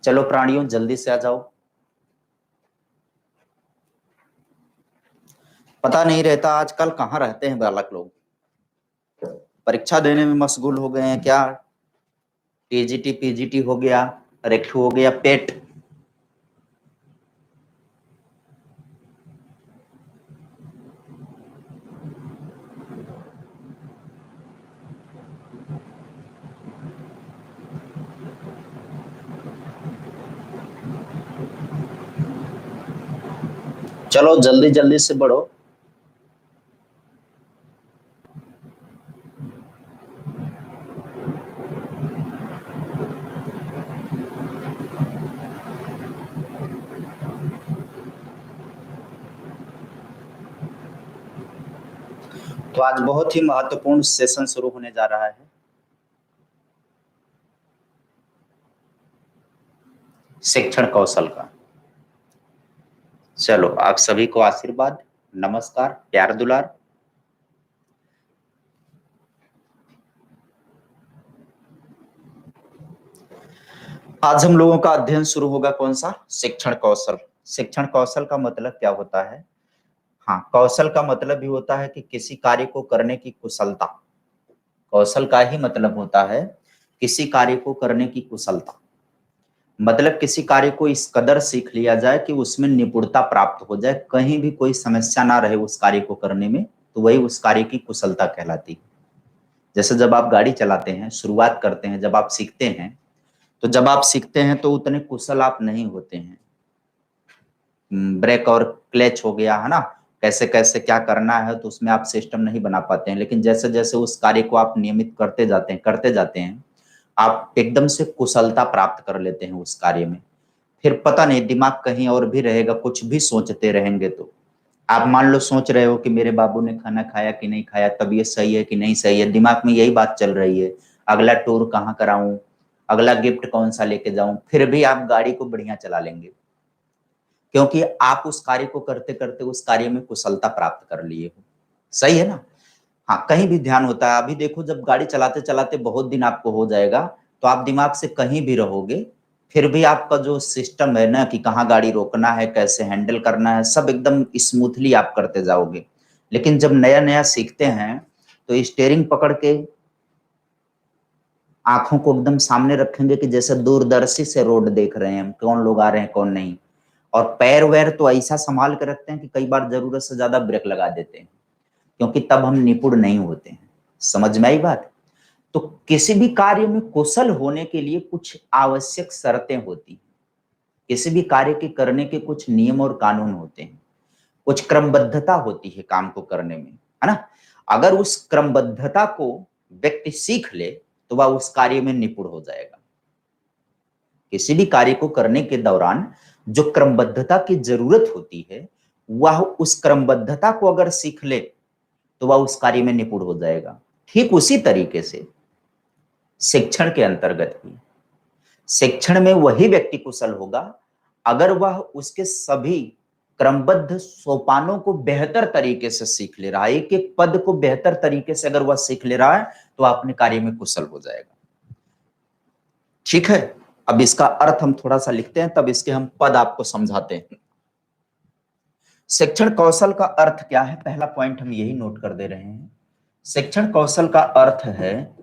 चलो प्राणियों जल्दी से आ जाओ। पता नहीं रहता आजकल कहाँ रहते हैं बालक लोग। परीक्षा देने में मशगूल हो गए हैं क्या? टीजीटी पीजीटी हो गया, रेक्टू हो गया, पेट। चलो जल्दी जल्दी से बढ़ो। तो आज बहुत ही महत्वपूर्ण सेशन शुरू होने जा रहा है। शिक्षण कौशल का। चलो आप सभी को आशीर्वाद, नमस्कार, प्यार दुलार। आज हम लोगों का अध्ययन शुरू होगा कौन सा? शिक्षण कौशल। शिक्षण कौशल का मतलब क्या होता है? हाँ, कौशल का मतलब भी होता है कि किसी कार्य को करने की कुशलता। कौशल का ही मतलब होता है किसी कार्य को करने की कुशलता। मतलब किसी कार्य को इस कदर सीख लिया जाए कि उसमें निपुणता प्राप्त हो जाए, कहीं भी कोई समस्या ना रहे उस कार्य को करने में, तो वही उस कार्य की कुशलता कहलाती है। जैसे जब आप गाड़ी चलाते हैं, शुरुआत करते हैं, जब आप सीखते हैं, तो जब आप सीखते हैं तो उतने कुशल आप नहीं होते हैं। ब्रेक और क्लच हो गया है ना, कैसे कैसे क्या करना है, तो उसमें आप सिस्टम नहीं बना पाते हैं। लेकिन जैसे जैसे उस कार्य को आप नियमित करते जाते हैं, आप एकदम से कुशलता प्राप्त कर लेते हैं उस कार्य में। फिर पता नहीं दिमाग कहीं और भी रहेगा, कुछ भी सोचते रहेंगे। तो आप मान लो सोच रहे हो कि मेरे बाबू ने खाना खाया कि नहीं खाया, तबीयत सही है कि नहीं सही है, दिमाग में यही बात चल रही है। अगला टूर कहाँ कराऊं, अगला गिफ्ट कौन सा लेके जाऊं, फिर भी आप गाड़ी को बढ़िया चला लेंगे, क्योंकि आप उस कार्य को करते करते उस कार्य में कुशलता प्राप्त कर लिए हो। सही है ना? हाँ, कहीं भी ध्यान होता है। अभी देखो, जब गाड़ी चलाते चलाते बहुत दिन आपको हो जाएगा, तो आप दिमाग से कहीं भी रहोगे, फिर भी आपका जो सिस्टम है ना कि कहाँ गाड़ी रोकना है, कैसे हैंडल करना है, सब एकदम स्मूथली आप करते जाओगे। लेकिन जब नया नया सीखते हैं, तो स्टीयरिंग पकड़ के आंखों को एकदम सामने रखेंगे कि जैसे दूरदर्शी से रोड देख रहे हैं हम, कौन लोग आ रहे हैं कौन नहीं। और पैर वैर तो ऐसा संभाल के रखते हैं कि कई बार जरूरत से ज्यादा ब्रेक लगा देते हैं, क्योंकि तब हम निपुण नहीं होते हैं। समझ में आई बात? तो किसी भी कार्य में कुशल होने के लिए कुछ आवश्यक शर्तें होती हैं। किसी भी कार्य के करने के कुछ नियम और कानून होते हैं, कुछ क्रमबद्धता होती है काम को करने में, है ना? अगर उस क्रमबद्धता को व्यक्ति सीख ले, तो वह उस कार्य में निपुण हो जाएगा। किसी भी कार्य को करने के दौरान जो क्रमबद्धता की जरूरत होती है, वह उस क्रमबद्धता को अगर सीख ले, तो वह उस कार्य में निपुण हो जाएगा। ठीक उसी तरीके से शिक्षण के अंतर्गत भी, शिक्षण में वही व्यक्ति कुशल होगा अगर वह उसके सभी क्रमबद्ध सोपानों को बेहतर तरीके से सीख ले रहा है। एक एक पद को बेहतर तरीके से अगर वह सीख ले रहा है, तो अपने कार्य में कुशल हो जाएगा। ठीक है, अब इसका अर्थ हम थोड़ा सा लिखते हैं, तब इसके हम पद आपको समझाते हैं। शिक्षण कौशल का अर्थ क्या है? पहला पॉइंट हम यही नोट कर दे रहे हैं। शिक्षण कौशल का अर्थ है,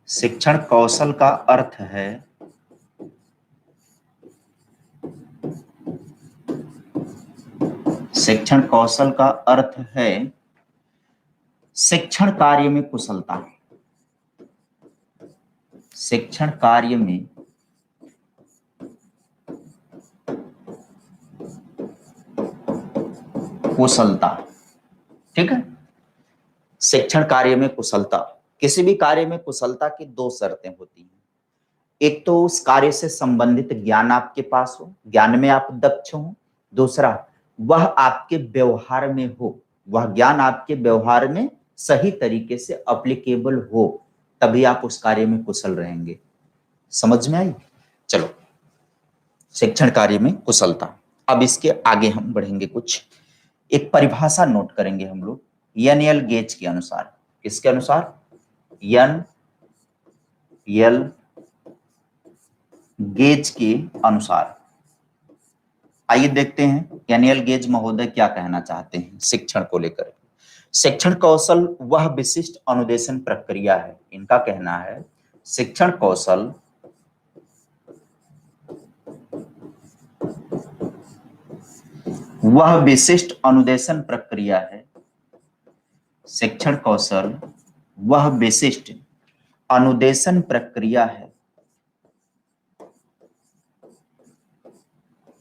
शिक्षण कौशल का अर्थ है शिक्षण कौशल का अर्थ है शिक्षण कार्य में कुशलता। शिक्षण कार्य में कुशलता। ठीक है, शिक्षण कार्य में कुशलता। किसी भी कार्य में कुशलता की दो शर्तें होती हैं। एक तो उस कार्य से संबंधित ज्ञान आपके पास हो, ज्ञान में आप दक्ष हो। दूसरा, वह आपके व्यवहार में हो, वह ज्ञान आपके व्यवहार में सही तरीके से अप्लीकेबल हो, तभी आप उस कार्य में कुशल रहेंगे। समझ में आई? चलो, शिक्षण कार्य में कुशलता। अब इसके आगे हम बढ़ेंगे, कुछ एक परिभाषा नोट करेंगे हम लोग यन एल गेज के अनुसार। किसके अनुसार? यन एल गेज के अनुसार। आइए देखते हैं एनियल गेज महोदय क्या कहना चाहते हैं शिक्षण को लेकर। शिक्षण कौशल वह विशिष्ट अनुदेशन प्रक्रिया है, इनका कहना है शिक्षण कौशल वह विशिष्ट अनुदेशन प्रक्रिया है। शिक्षण कौशल वह विशिष्ट अनुदेशन प्रक्रिया है।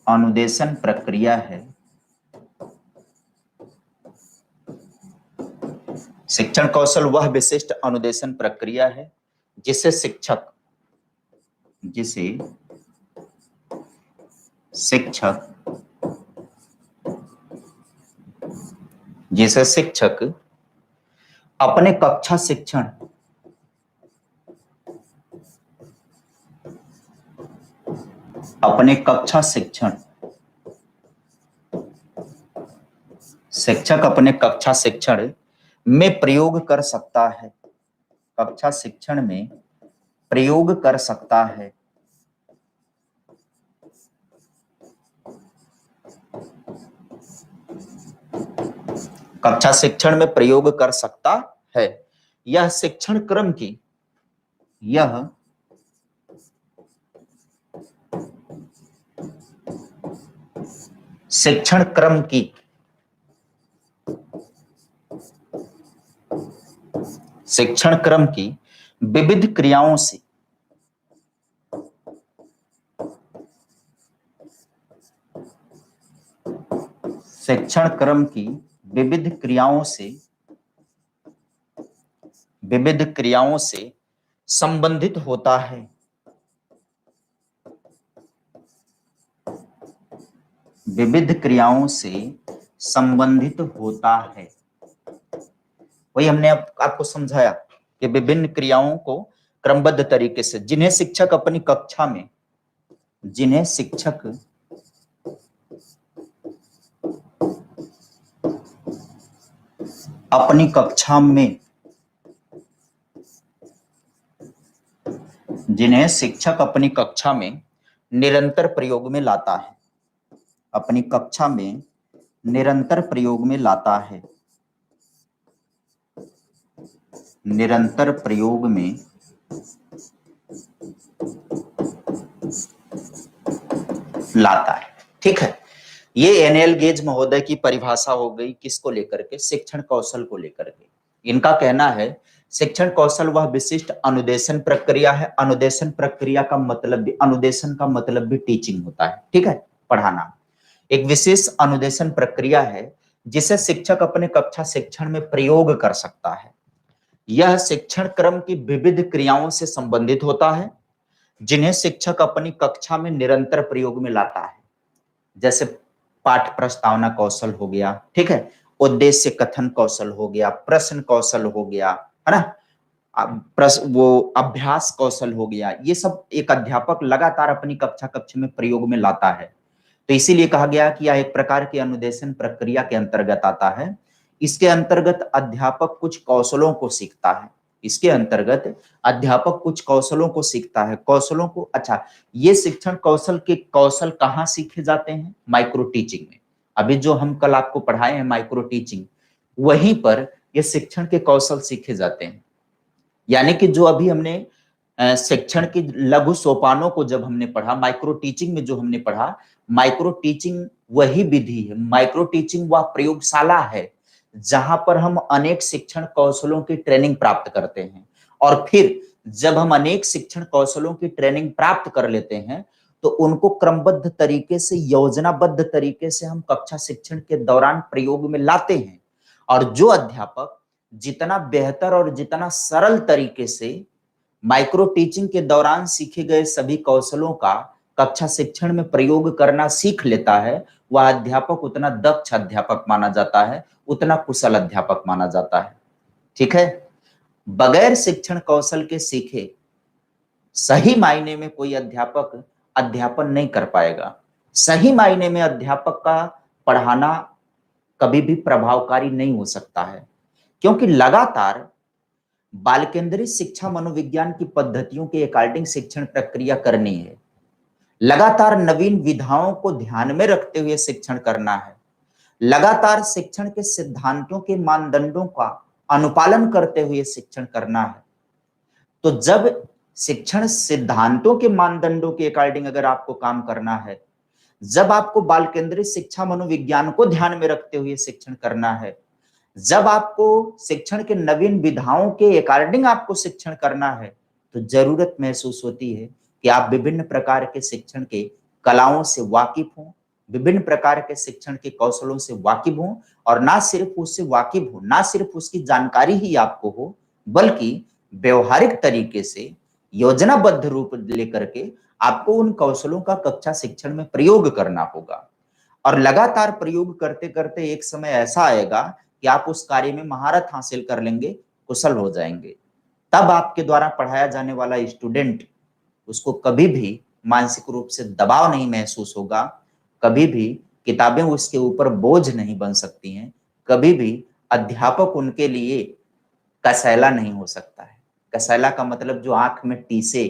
अनुदेशन प्रक्रिया है। शिक्षण कौशल वह विशिष्ट अनुदेशन प्रक्रिया है जिसे शिक्षक अपने कक्षा शिक्षण शिक्षक अपने कक्षा शिक्षण में प्रयोग कर सकता है। कक्षा शिक्षण में प्रयोग कर सकता है। कक्षा शिक्षण में प्रयोग कर सकता है। यह शिक्षण क्रम की विविध क्रियाओं से संबंधित होता है। विविध क्रियाओं से संबंधित होता है। वही हमने आपको समझाया कि विभिन्न क्रियाओं को क्रमबद्ध तरीके से जिन्हें शिक्षक अपनी कक्षा में निरंतर प्रयोग में लाता है। अपनी कक्षा में निरंतर प्रयोग में लाता है। निरंतर प्रयोग में लाता है। ठीक है, ये एनियल गेज महोदय की परिभाषा हो गई किसको लेकर के, शिक्षण कौशल को लेकर के। इनका कहना है शिक्षण कौशल वह विशिष्ट अनुदेशन प्रक्रिया है। अनुदेशन प्रक्रिया का मतलब भी, अनुदेशन का मतलब भी टीचिंग होता है। ठीक है, पढ़ाना। एक विशेष अनुदेशन प्रक्रिया है जिसे शिक्षक अपने कक्षा शिक्षण में प्रयोग कर सकता है। यह शिक्षण क्रम की विविध क्रियाओं से संबंधित होता है जिन्हें शिक्षक अपनी कक्षा में निरंतर प्रयोग में लाता है। जैसे पाठ प्रस्तावना कौशल हो गया, ठीक है, उद्देश्य कथन कौशल हो गया, प्रश्न कौशल हो गया, है ना, वो अभ्यास कौशल हो गया। ये सब एक अध्यापक लगातार अपनी कक्षा में प्रयोग में लाता है। तो इसीलिए कहा गया कि यह एक प्रकार की अनुदेशन प्रक्रिया के अंतर्गत आता है। इसके अंतर्गत अध्यापक कुछ कौशलों को सीखता है। कौशलों को, अच्छा, ये शिक्षण कौशल के कौशल कहाँ सीखे जाते हैं? माइक्रो टीचिंग में। अभी जो हम कल आपको पढ़ाए हैं माइक्रो टीचिंग, वहीं पर ये शिक्षण के कौशल सीखे जाते हैं। यानी कि जो अभी हमने शिक्षण की लघु सोपानों को जब हमने पढ़ा, माइक्रो टीचिंग में जो हमने पढ़ा, माइक्रो टीचिंग वही विधि है, माइक्रो टीचिंग वह प्रयोगशाला है जहां पर हम अनेक शिक्षण कौशलों की ट्रेनिंग प्राप्त करते हैं। और फिर जब हम अनेक शिक्षण कौशलों की ट्रेनिंग प्राप्त कर लेते हैं तो उनको क्रमबद्ध तरीके से, योजनाबद्ध तरीके से हम कक्षा शिक्षण के दौरान प्रयोग में लाते हैं। और जो अध्यापक जितना बेहतर और जितना सरल तरीके से माइक्रो टीचिंग के दौरान सीखे गए सभी कौशलों का कक्षा शिक्षण में प्रयोग करना सीख लेता है, वह अध्यापक उतना दक्ष अध्यापक माना जाता है, उतना कुशल अध्यापक माना जाता है। ठीक है, बगैर शिक्षण कौशल के सीखे सही मायने में कोई अध्यापक अध्यापन नहीं कर पाएगा। सही मायने में अध्यापक का पढ़ाना कभी भी प्रभावकारी नहीं हो सकता है, क्योंकि लगातार बाल केंद्रित शिक्षा मनोविज्ञान की पद्धतियों के अकॉर्डिंग शिक्षण प्रक्रिया करनी है। लगातार नवीन विधाओं को ध्यान में रखते हुए शिक्षण करना है, लगातार शिक्षण के सिद्धांतों के मानदंडों का अनुपालन करते हुए शिक्षण करना है। तो जब शिक्षण सिद्धांतों के मानदंडों के अकॉर्डिंग अगर आपको काम करना है, जब आपको बाल केंद्रित शिक्षा मनोविज्ञान को ध्यान में रखते हुए शिक्षण करना है, जब आपको शिक्षण के नवीन विधाओं के अकॉर्डिंग आपको शिक्षण करना है, तो जरूरत महसूस होती है कि आप विभिन्न प्रकार के शिक्षण के कलाओं से वाकिफ हों, विभिन्न प्रकार के शिक्षण के कौशलों से वाकिफ हों, और ना सिर्फ उससे वाकिफ हो, ना सिर्फ उसकी जानकारी ही आपको हो, बल्कि व्यवहारिक तरीके से योजनाबद्ध रूप लेकर के आपको उन कौशलों का कक्षा शिक्षण में प्रयोग करना होगा। और लगातार प्रयोग करते करते एक समय ऐसा आएगा कि आप उस कार्य में महारत हासिल कर लेंगे, कुशल हो जाएंगे। तब आपके द्वारा पढ़ाया जाने वाला स्टूडेंट, उसको कभी भी मानसिक रूप से दबाव नहीं महसूस होगा, कभी भी किताबें उसके ऊपर बोझ नहीं बन सकती हैं, कभी भी अध्यापक उनके लिए कसैला नहीं हो सकता है। कसैला का मतलब जो आंख में टीसे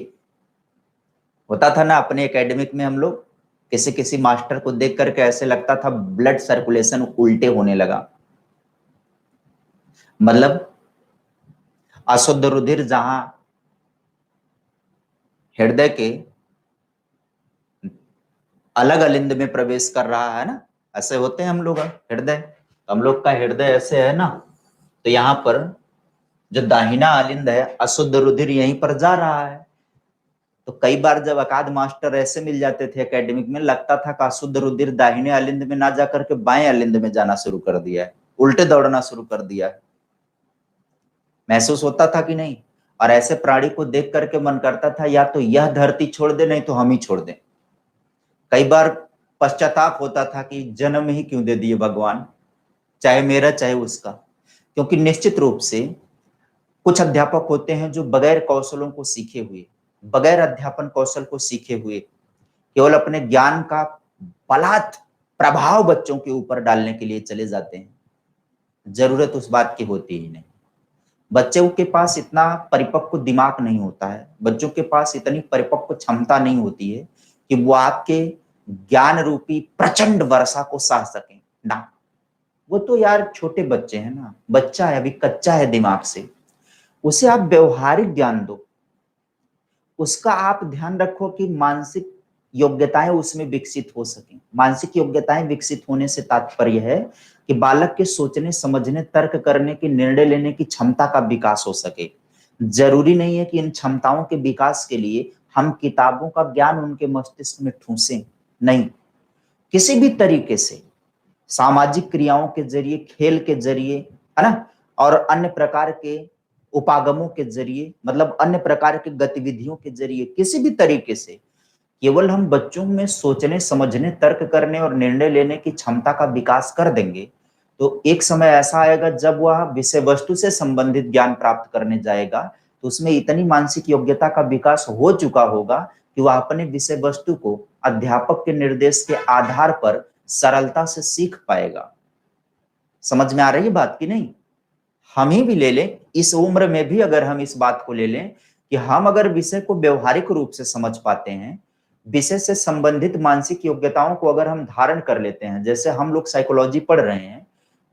होता था ना अपने एकेडमिक में, हम लोग किसी किसी मास्टर को देख करके ऐसे लगता था ब्लड सर्कुलेशन उल्टे होने लगा। मतलब अशुद्ध रुधिर जहां हृदय के अलग अलिंद में प्रवेश कर रहा है ना, ऐसे होते हैं हम लोग हृदय, हम लोग का हृदय ऐसे है ना, तो यहाँ पर जो दाहिना अलिंद है, अशुद्ध रुधिर यहीं पर जा रहा है। तो कई बार जब अकाद मास्टर ऐसे मिल जाते थे एकेडमिक में, लगता था कि अशुद्ध रुधिर दाहिने अलिंद में ना जाकर के बाएं अलिंद में जाना शुरू कर दिया है, उल्टे दौड़ना शुरू कर दिया है। महसूस होता था कि नहीं? और ऐसे प्राणी को देख करके मन करता था या तो यह धरती छोड़ दे, नहीं तो हम ही छोड़ दें। कई बार पश्चाताप होता था कि जन्म ही क्यों दे दिए भगवान, चाहे मेरा चाहे उसका। क्योंकि निश्चित रूप से कुछ अध्यापक होते हैं जो बगैर कौशलों को सीखे हुए, बगैर अध्यापन कौशल को सीखे हुए, केवल अपने ज्ञान का बलात् प्रभाव बच्चों के ऊपर डालने के लिए चले जाते हैं। जरूरत उस बात की होती ही नहीं। बच्चों के पास इतना परिपक्व दिमाग नहीं होता है, बच्चों के पास इतनी परिपक्व क्षमता नहीं होती है कि वो आपके ज्ञान रूपी प्रचंड वर्षा को सह सकें ना। वो तो यार छोटे बच्चे हैं ना, बच्चा है, अभी कच्चा है दिमाग से, उसे आप व्यवहारिक ज्ञान दो, उसका आप ध्यान रखो कि मानसिक योग्यताएं उसमें विकसित हो सकें। मानसिक योग्यताएं विकसित होने से तात्पर्य है कि बालक के सोचने समझने तर्क करने की निर्णय लेने की क्षमता का विकास हो सके। जरूरी नहीं है कि इन क्षमताओं के विकास के लिए हम किताबों का ज्ञान उनके मस्तिष्क में ठूसें, नहीं, किसी भी तरीके से सामाजिक क्रियाओं के जरिए, खेल के जरिए, है ना, और अन्य प्रकार के उपागमों के जरिए, मतलब अन्य प्रकार की गतिविधियों के जरिए, किसी भी तरीके से केवल हम बच्चों में सोचने समझने तर्क करने और निर्णय लेने की क्षमता का विकास कर देंगे, तो एक समय ऐसा आएगा जब वह विषय वस्तु से संबंधित ज्ञान प्राप्त करने जाएगा, तो उसमें इतनी मानसिक योग्यता का विकास हो चुका होगा कि वह अपने विषय वस्तु को अध्यापक के निर्देश के आधार पर सरलता से सीख पाएगा। समझ में आ रही है बात की नहीं? हम ही भी ले लें, इस उम्र में भी अगर हम इस बात को ले लें कि हम अगर विषय को व्यवहारिक रूप से समझ पाते हैं, विषय से संबंधित मानसिक योग्यताओं को अगर हम धारण कर लेते हैं, जैसे हम लोग साइकोलॉजी पढ़ रहे हैं,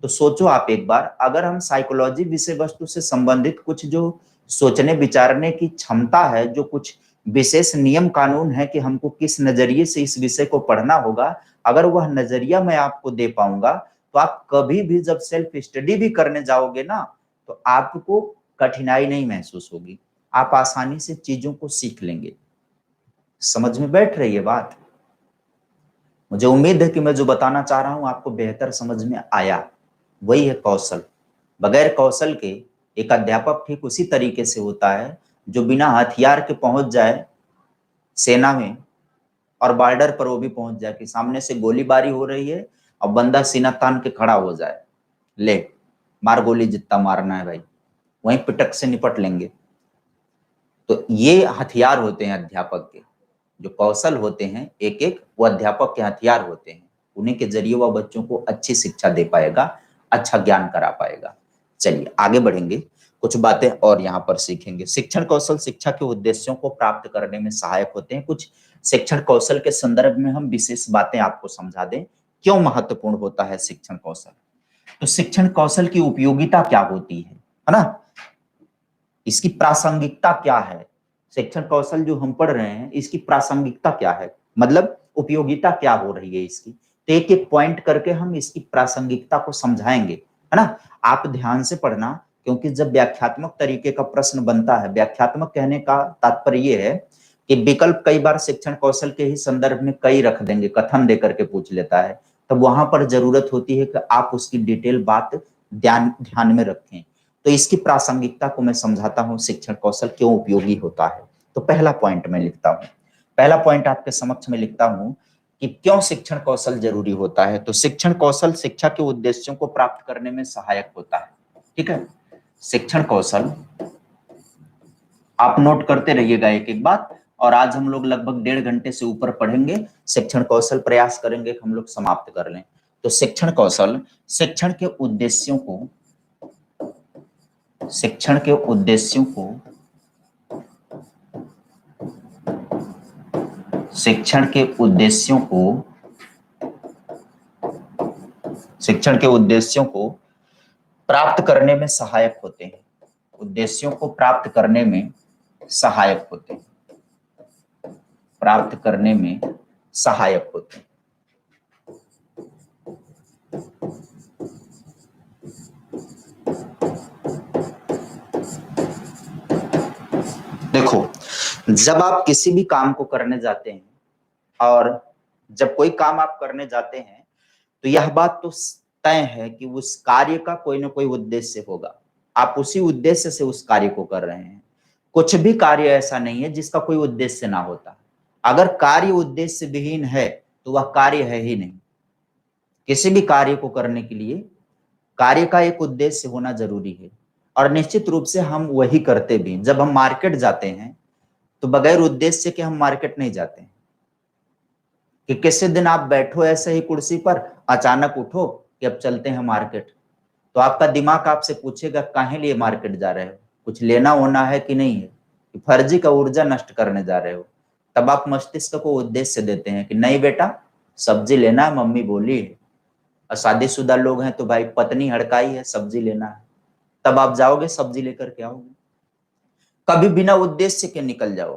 तो सोचो आप एक बार, अगर हम साइकोलॉजी विषय वस्तु से संबंधित कुछ जो सोचने विचारने की क्षमता है, जो कुछ विशेष नियम कानून है कि हमको किस नजरिए से इस विषय को पढ़ना होगा, अगर वह नजरिया मैं आपको दे पाऊंगा, तो आप कभी भी जब सेल्फ स्टडी भी करने जाओगे ना, तो आपको कठिनाई नहीं महसूस होगी, आप आसानी से चीजों को सीख लेंगे। समझ में बैठ रही है बात? मुझे उम्मीद है कि मैं जो बताना चाह रहा हूं आपको बेहतर समझ में आया। वही है कौशल। बगैर कौशल के एक अध्यापक ठीक उसी तरीके से होता है जो बिना हथियार के पहुंच जाए सेना में, और बॉर्डर पर वो भी पहुंच जाए कि सामने से गोलीबारी हो रही है और बंदा सीना तान के खड़ा हो जाए, ले मार गोली जितना मारना है भाई, वहीं पिटक से निपट लेंगे। तो ये हथियार होते हैं अध्यापक के, जो कौशल होते हैं एक एक, वो अध्यापक के हथियार होते हैं। उन्हीं के जरिए वह बच्चों को अच्छी शिक्षा दे पाएगा, अच्छा ज्ञान करा पाएगा। चलिए आगे बढ़ेंगे, कुछ बातें और यहाँ पर सीखेंगे। शिक्षण कौशल शिक्षा के उद्देश्यों को प्राप्त करने में सहायक होते हैं। कुछ शिक्षण कौशल के संदर्भ में हम विशेष बातें आपको समझा दें, क्यों महत्वपूर्ण होता है शिक्षण कौशल। तो शिक्षण कौशल की उपयोगिता क्या होती है ना, इसकी प्रासंगिकता क्या है, शिक्षण कौशल जो हम पढ़ रहे हैं इसकी प्रासंगिकता क्या है, मतलब उपयोगिता क्या हो रही है इसकी। तो एक एक पॉइंट करके हम इसकी प्रासंगिकता को समझाएंगे, है ना। आप ध्यान से पढ़ना, क्योंकि जब व्याख्यात्मक तरीके का प्रश्न बनता है, व्याख्यात्मक कहने का तात्पर्य यह है कि विकल्प कई बार शिक्षण कौशल के ही संदर्भ में कई रख देंगे, कथन देकर के पूछ लेता है, तब वहां पर जरूरत होती है कि आप उसकी डिटेल बात ध्यान में रखें। तो इसकी प्रासंगिकता को मैं समझाता हूं, शिक्षण कौशल क्यों उपयोगी होता है। तो पहला पॉइंट मैं लिखता हूं, पहला पॉइंट आपके समक्ष में लिखता हूं कि क्यों शिक्षण कौशल जरूरी होता है। तो शिक्षण कौशल शिक्षा के उद्देश्यों को प्राप्त करने में सहायक होता है, ठीक है। शिक्षण कौशल आप नोट करते रहिएगा एक एक बात, और आज हम लोग लगभग 1.5 घंटे से ऊपर पढ़ेंगे शिक्षण कौशल, प्रयास करेंगे कि हम लोग समाप्त कर लें। तो शिक्षण कौशल शिक्षण के उद्देश्यों को शिक्षण के उद्देश्यों को शिक्षण के उद्देश्यों को शिक्षण के उद्देश्यों को प्राप्त करने में सहायक होते हैं, उद्देश्यों को प्राप्त करने में सहायक होते हैं, प्राप्त करने में सहायक होते हैं। देखो, जब आप किसी भी काम को करने जाते हैं, और जब कोई काम आप करने जाते हैं, तो यह बात तो तय है कि उस कार्य का कोई ना कोई उद्देश्य होगा, आप उसी उद्देश्य से उस कार्य को कर रहे हैं। कुछ भी कार्य ऐसा नहीं है जिसका कोई उद्देश्य ना होता। अगर कार्य उद्देश्य विहीन है तो वह कार्य है ही नहीं। किसी भी कार्य को करने के लिए कार्य का एक उद्देश्य होना जरूरी है, और निश्चित रूप से हम वही करते भी। जब हम मार्केट जाते हैं तो बगैर उद्देश्य के हम मार्केट नहीं जाते हैं, कि किसी दिन आप बैठो ऐसे ही कुर्सी पर, अचानक उठो कि अब चलते हैं मार्केट, तो आपका दिमाग आपसे पूछेगा काहे लिए मार्केट जा रहे हो, कुछ लेना होना है कि नहीं है, कि फर्जी का ऊर्जा नष्ट करने जा रहे हो। तब आप मस्तिष्क को उद्देश्य देते हैं कि नहीं बेटा, सब्जी लेना है, मम्मी बोली है, और शादीशुदा लोग हैं तो भाई पत्नी हड़काई है, सब्जी लेना है, तब आप जाओगे सब्जी लेकर के आओगे। कभी बिना उद्देश्य के निकल जाओ,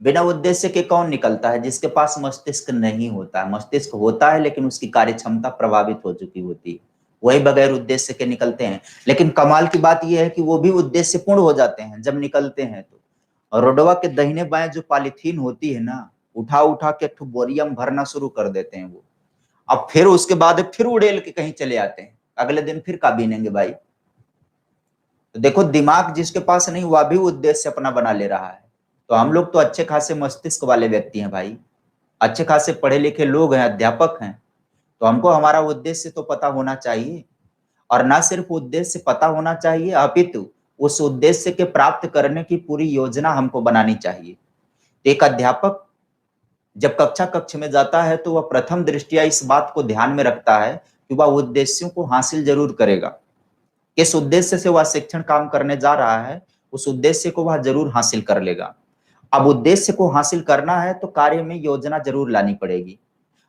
बिना उद्देश्य के कौन निकलता है, जिसके पास मस्तिष्क नहीं होता है। मस्तिष्क होता है लेकिन उसकी कार्य क्षमता प्रभावित हो चुकी होती है, वही बगैर उद्देश्य के निकलते हैं। लेकिन कमाल की बात यह है कि वो भी उद्देश्य पूर्ण हो जाते हैं जब निकलते हैं तो। और रोडवा के दाहिने बाएं जो पॉलीथीन होती है ना, उठा उठा के बोरिया में भरना शुरू कर देते हैं वो। अब फिर उसके बाद फिर उड़ेल के कहीं चले आते हैं, अगले दिन फिर का बीनेंगे भाई। तो देखो, दिमाग जिसके पास नहीं वह भी उद्देश्य अपना बना ले रहा है। तो हम लोग तो अच्छे खासे मस्तिष्क वाले व्यक्ति हैं भाई, अच्छे खासे पढ़े लिखे लोग हैं, अध्यापक हैं, तो हमको हमारा उद्देश्य तो पता होना चाहिए। और ना सिर्फ उद्देश्य पता होना चाहिए, अपितु उस उद्देश्य के प्राप्त करने की पूरी योजना हमको बनानी चाहिए। एक अध्यापक जब कक्षा कक्ष में जाता है तो वह प्रथम दृष्टिया इस बात को ध्यान में रखता है कि वह उद्देश्यों को हासिल जरूर करेगा। किस उद्देश्य से वह शिक्षण काम करने जा रहा है, उस उद्देश्य को वह जरूर हासिल कर लेगा। अब उद्देश्य को हासिल करना है तो कार्य में योजना जरूर लानी पड़ेगी,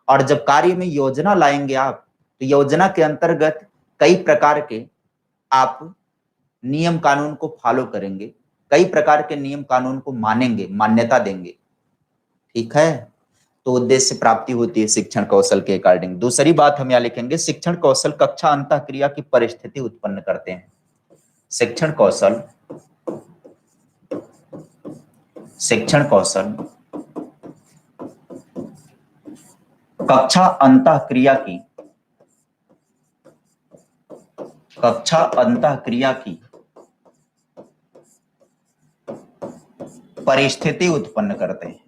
और जब कार्य में योजना लाएंगे आप, तो योजना के अंतर्गत कई प्रकार के आप नियम कानून को फॉलो करेंगे, कई प्रकार के नियम कानून को मानेंगे, मान्यता देंगे, ठीक है। तो उद्देश्य प्राप्ति होती है शिक्षण कौशल के अकॉर्डिंग। दूसरी बात हम यहाँ लिखेंगे, शिक्षण कौशल कक्षा अंतःक्रिया की परिस्थिति उत्पन्न करते हैं। शिक्षण कौशल कक्षा अंतःक्रिया की परिस्थिति उत्पन्न करते हैं।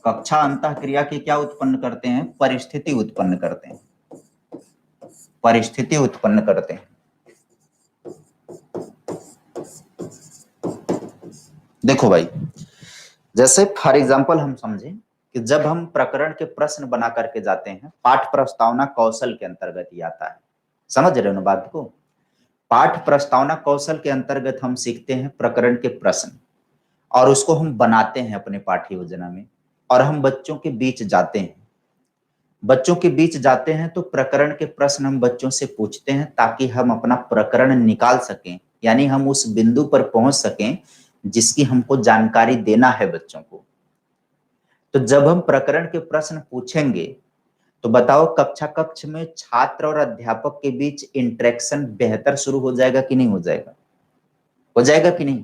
कक्षा अंतःक्रिया की क्या उत्पन्न करते हैं, परिस्थिति उत्पन्न करते हैं, परिस्थिति उत्पन्न करते हैं। देखो भाई, जैसे फॉर एग्जांपल हम समझें कि जब हम प्रकरण के प्रश्न बना करके जाते हैं, पाठ प्रस्तावना कौशल के अंतर्गत ही आता है, समझ रहे हो ना बात को। पाठ प्रस्तावना कौशल के अंतर्गत हम सीखते हैं प्रकरण के प्रश्न, और उसको हम बनाते हैं अपने पाठ्य योजना में, और हम बच्चों के बीच जाते हैं। बच्चों के बीच जाते हैं तो प्रकरण के प्रश्न हम बच्चों से पूछते हैं ताकि हम अपना प्रकरण निकाल सकें, यानी हम उस बिंदु पर पहुंच सकें जिसकी हमको जानकारी देना है बच्चों को। तो जब हम प्रकरण के प्रश्न पूछेंगे तो बताओ कक्षा कक्ष में छात्र और अध्यापक के बीच इंटरेक्शन बेहतर शुरू हो जाएगा कि नहीं हो जाएगा? हो जाएगा कि नहीं?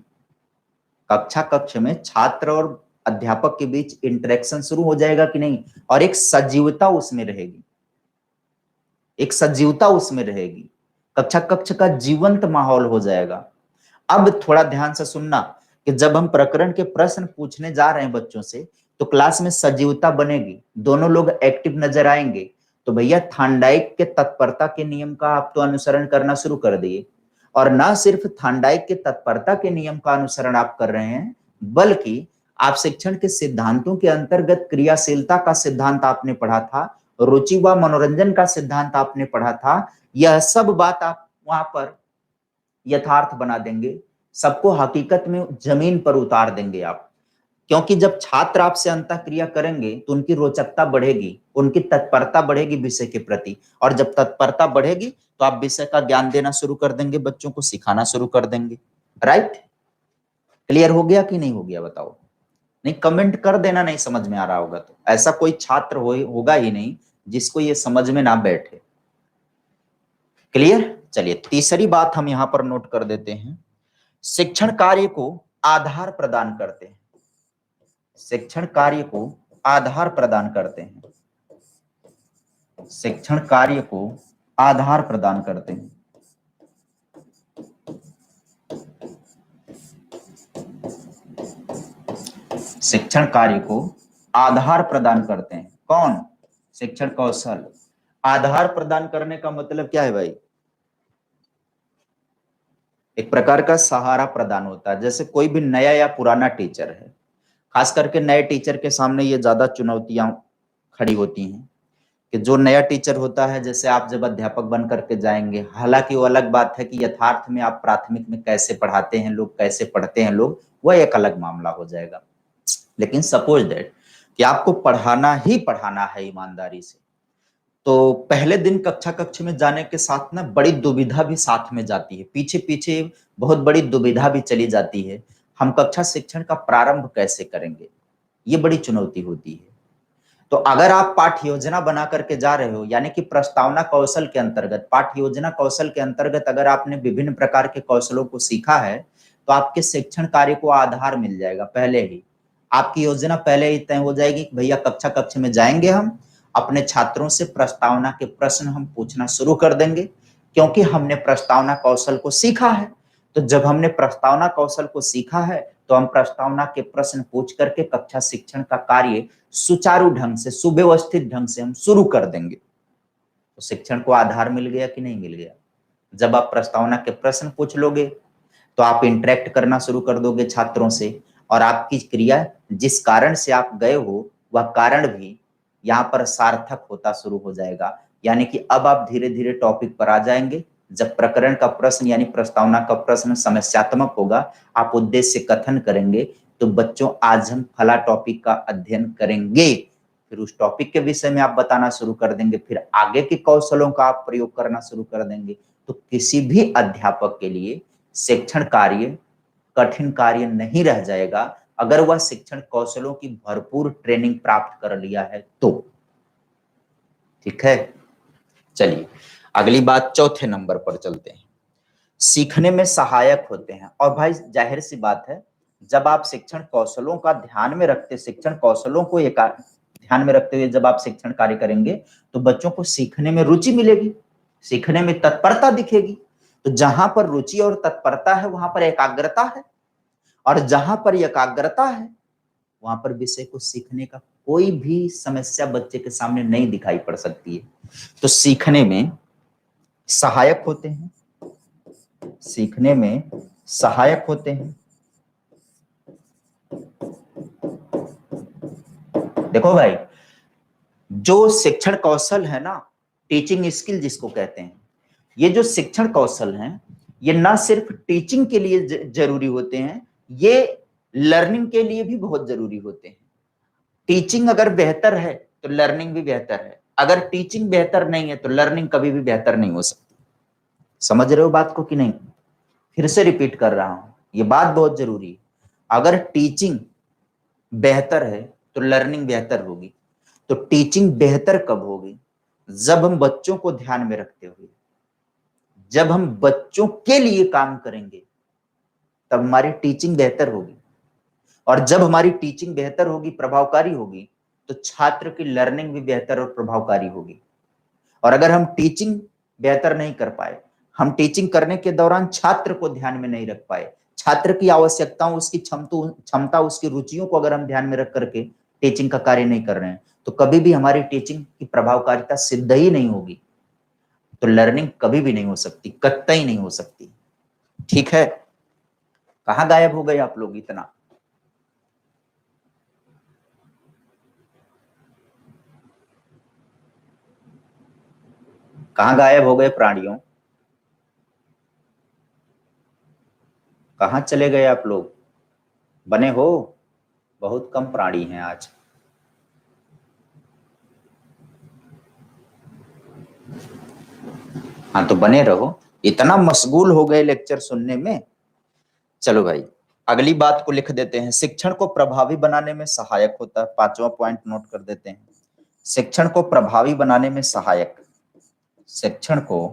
कक्षा कक्ष में छात्र और अध्यापक के बीच इंटरेक्शन शुरू हो जाएगा कि नहीं? और एक सजीवता उसमें रहेगी, एक सजीवता उसमें रहेगी, कक्षा कक्ष का जीवंत माहौल हो जाएगा। अब थोड़ा ध्यान से सुनना कि जब हम प्रकरण के प्रश्न पूछने जा रहे हैं बच्चों से तो क्लास में सजीवता बनेगी, दोनों लोग एक्टिव नजर आएंगे। तो भैया थांडाइक के तत्परता के नियम का आप तो अनुसरण करना शुरू कर दिए, और ना सिर्फ थांडाइक के तत्परता के नियम का अनुसरण आप कर रहे हैं, बल्कि आप शिक्षण के सिद्धांतों के अंतर्गत क्रियाशीलता का सिद्धांत आपने पढ़ा था, रुचि व मनोरंजन का सिद्धांत आपने पढ़ा था। यह सब बात आप वहां पर यथार्थ बना देंगे, सबको हकीकत में जमीन पर उतार देंगे आप। क्योंकि जब छात्र आपसे अंतःक्रिया करेंगे तो उनकी रोचकता बढ़ेगी, उनकी तत्परता बढ़ेगी विषय के प्रति, और जब तत्परता बढ़ेगी तो आप विषय का ज्ञान देना शुरू कर देंगे, बच्चों को सिखाना शुरू कर देंगे। राइट? क्लियर हो गया कि नहीं हो गया बताओ? नहीं कमेंट कर देना नहीं समझ में आ रहा होगा तो। ऐसा कोई छात्र होगा ही नहीं जिसको ये समझ में ना बैठे। क्लियर? चलिए तीसरी बात हम यहां पर नोट कर देते हैं, शिक्षण कार्य को आधार प्रदान करते हैं। शिक्षण कार्य को आधार प्रदान करते हैं, शिक्षण कार्य को आधार प्रदान करते हैं। शिक्षण कार्य को आधार प्रदान करते हैं कौन? शिक्षण कौशल। आधार प्रदान करने का मतलब क्या है भाई? एक प्रकार का सहारा प्रदान होता है। जैसे कोई भी नया या पुराना टीचर है, खास करके नए टीचर के सामने ये ज्यादा चुनौतियां खड़ी होती हैं कि जो नया टीचर होता है, जैसे आप जब अध्यापक बन करके जाएंगे, हालांकि वो अलग बात है कि यथार्थ में आप प्राथमिक में कैसे पढ़ाते हैं लोग, कैसे पढ़ते हैं लोग, वह एक अलग मामला हो जाएगा। लेकिन सपोज दैट कि आपको पढ़ाना ही पढ़ाना है ईमानदारी से, तो पहले दिन कक्षा कक्ष में जाने के साथ ना बड़ी दुविधा भी साथ में जाती है, पीछे पीछे बहुत बड़ी दुविधा भी चली जाती है। हम कक्षा शिक्षण का प्रारंभ कैसे करेंगे, ये बड़ी चुनौती होती है। तो अगर आप पाठ्य योजना बना करके जा रहे हो, यानी कि प्रस्तावना कौशल के अंतर्गत, पाठ्य योजना कौशल के अंतर्गत अगर आपने विभिन्न प्रकार के कौशलों को सीखा है तो आपके शिक्षण कार्य को आधार मिल जाएगा। पहले ही आपकी योजना पहले ही तय हो जाएगी कि भैया कक्षा कक्ष में जाएंगे, हम अपने छात्रों से प्रस्तावना के प्रश्न हम पूछना शुरू कर देंगे, क्योंकि हमने प्रस्तावना कौशल को सीखा है। तो जब हमने प्रस्तावना कौशल को सीखा है तो हम प्रस्तावना के प्रश्न पूछ करके कक्षा शिक्षण का कार्य सुचारू ढंग से, सुव्यवस्थित ढंग से हम शुरू कर देंगे। तो शिक्षण को आधार मिल गया कि नहीं मिल गया? जब आप प्रस्तावना के प्रश्न पूछ लोगे तो आप इंटरेक्ट करना शुरू कर दोगे छात्रों से, और आपकी क्रिया, जिस कारण से आप गए हो, वह कारण भी यहाँ पर सार्थक होता शुरू हो जाएगा। यानी कि अब आप धीरे धीरे टॉपिक पर आ जाएंगे। जब प्रकरण का प्रश्न यानी प्रस्तावना का प्रश्न समस्यात्मक होगा, आप उद्देश्य कथन करेंगे, तो बच्चों आज हम फला टॉपिक का अध्ययन करेंगे, फिर उस टॉपिक के विषय में आप बताना शुरू कर देंगे, फिर आगे के कौशलों का आप प्रयोग करना शुरू कर देंगे। तो किसी भी अध्यापक के लिए शिक्षण कार्य कठिन कार्य नहीं रह जाएगा अगर वह शिक्षण कौशलों की भरपूर ट्रेनिंग प्राप्त कर लिया है तो। ठीक है, चलिए अगली बात चौथे नंबर पर चलते हैं। सीखने में सहायक होते हैं। और भाई जाहिर सी बात है, जब आप शिक्षण कौशलों का ध्यान में रखते, शिक्षण कौशलों को ध्यान में रखते हुए जब आप शिक्षण कार्य करेंगे तो बच्चों को सीखने में रुचि मिलेगी, सीखने में तत्परता दिखेगी। तो जहां पर रुचि और तत्परता है वहां पर एकाग्रता है, और जहां पर एकाग्रता है वहां पर विषय को सीखने का कोई भी समस्या बच्चे के सामने नहीं दिखाई पड़ सकती है। तो सीखने में सहायक होते हैं, सीखने में सहायक होते हैं। देखो भाई, जो शिक्षण कौशल है ना, टीचिंग स्किल जिसको कहते हैं, ये जो शिक्षण कौशल हैं, ये ना सिर्फ टीचिंग के लिए जरूरी होते हैं, ये लर्निंग के लिए भी बहुत जरूरी होते हैं। टीचिंग अगर बेहतर है तो लर्निंग भी बेहतर है, अगर टीचिंग बेहतर नहीं है तो लर्निंग कभी भी बेहतर नहीं हो सकती। समझ रहे हो बात को कि नहीं? फिर से रिपीट कर रहा हूं, ये बात बहुत जरूरी है। अगर टीचिंग बेहतर है तो लर्निंग बेहतर होगी। तो टीचिंग बेहतर कब होगी? जब हम बच्चों को ध्यान में रखते हुए, जब हम बच्चों के लिए काम करेंगे, तब हमारी टीचिंग बेहतर होगी। और जब हमारी टीचिंग बेहतर होगी, प्रभावकारी होगी, तो छात्र की लर्निंग भी बेहतर और प्रभावकारी होगी। और अगर हम टीचिंग बेहतर नहीं कर पाए, हम टीचिंग करने के दौरान छात्र को ध्यान में नहीं रख पाए, छात्र की आवश्यकताओं, उसकी क्षमता, उसकी रुचियों को अगर हम ध्यान में रख करके टीचिंग का कार्य नहीं कर रहे हैं, तो कभी भी हमारी टीचिंग की प्रभावकारिता सिद्ध ही नहीं होगी। तो लर्निंग कभी भी नहीं हो सकती, कतई नहीं हो सकती। ठीक है? कहां गायब हो गए आप लोग इतना? कहां गायब हो गए प्राणियों? कहां चले गए आप लोग? बने हो? बहुत कम प्राणी हैं आज। हाँ तो बने रहो, इतना मशगूल हो गए लेक्चर सुनने में। चलो भाई, अगली बात को लिख देते हैं। शिक्षण को प्रभावी बनाने में सहायक होता है। 5वां पॉइंट नोट कर देते हैं। शिक्षण को प्रभावी बनाने में सहायक, शिक्षण को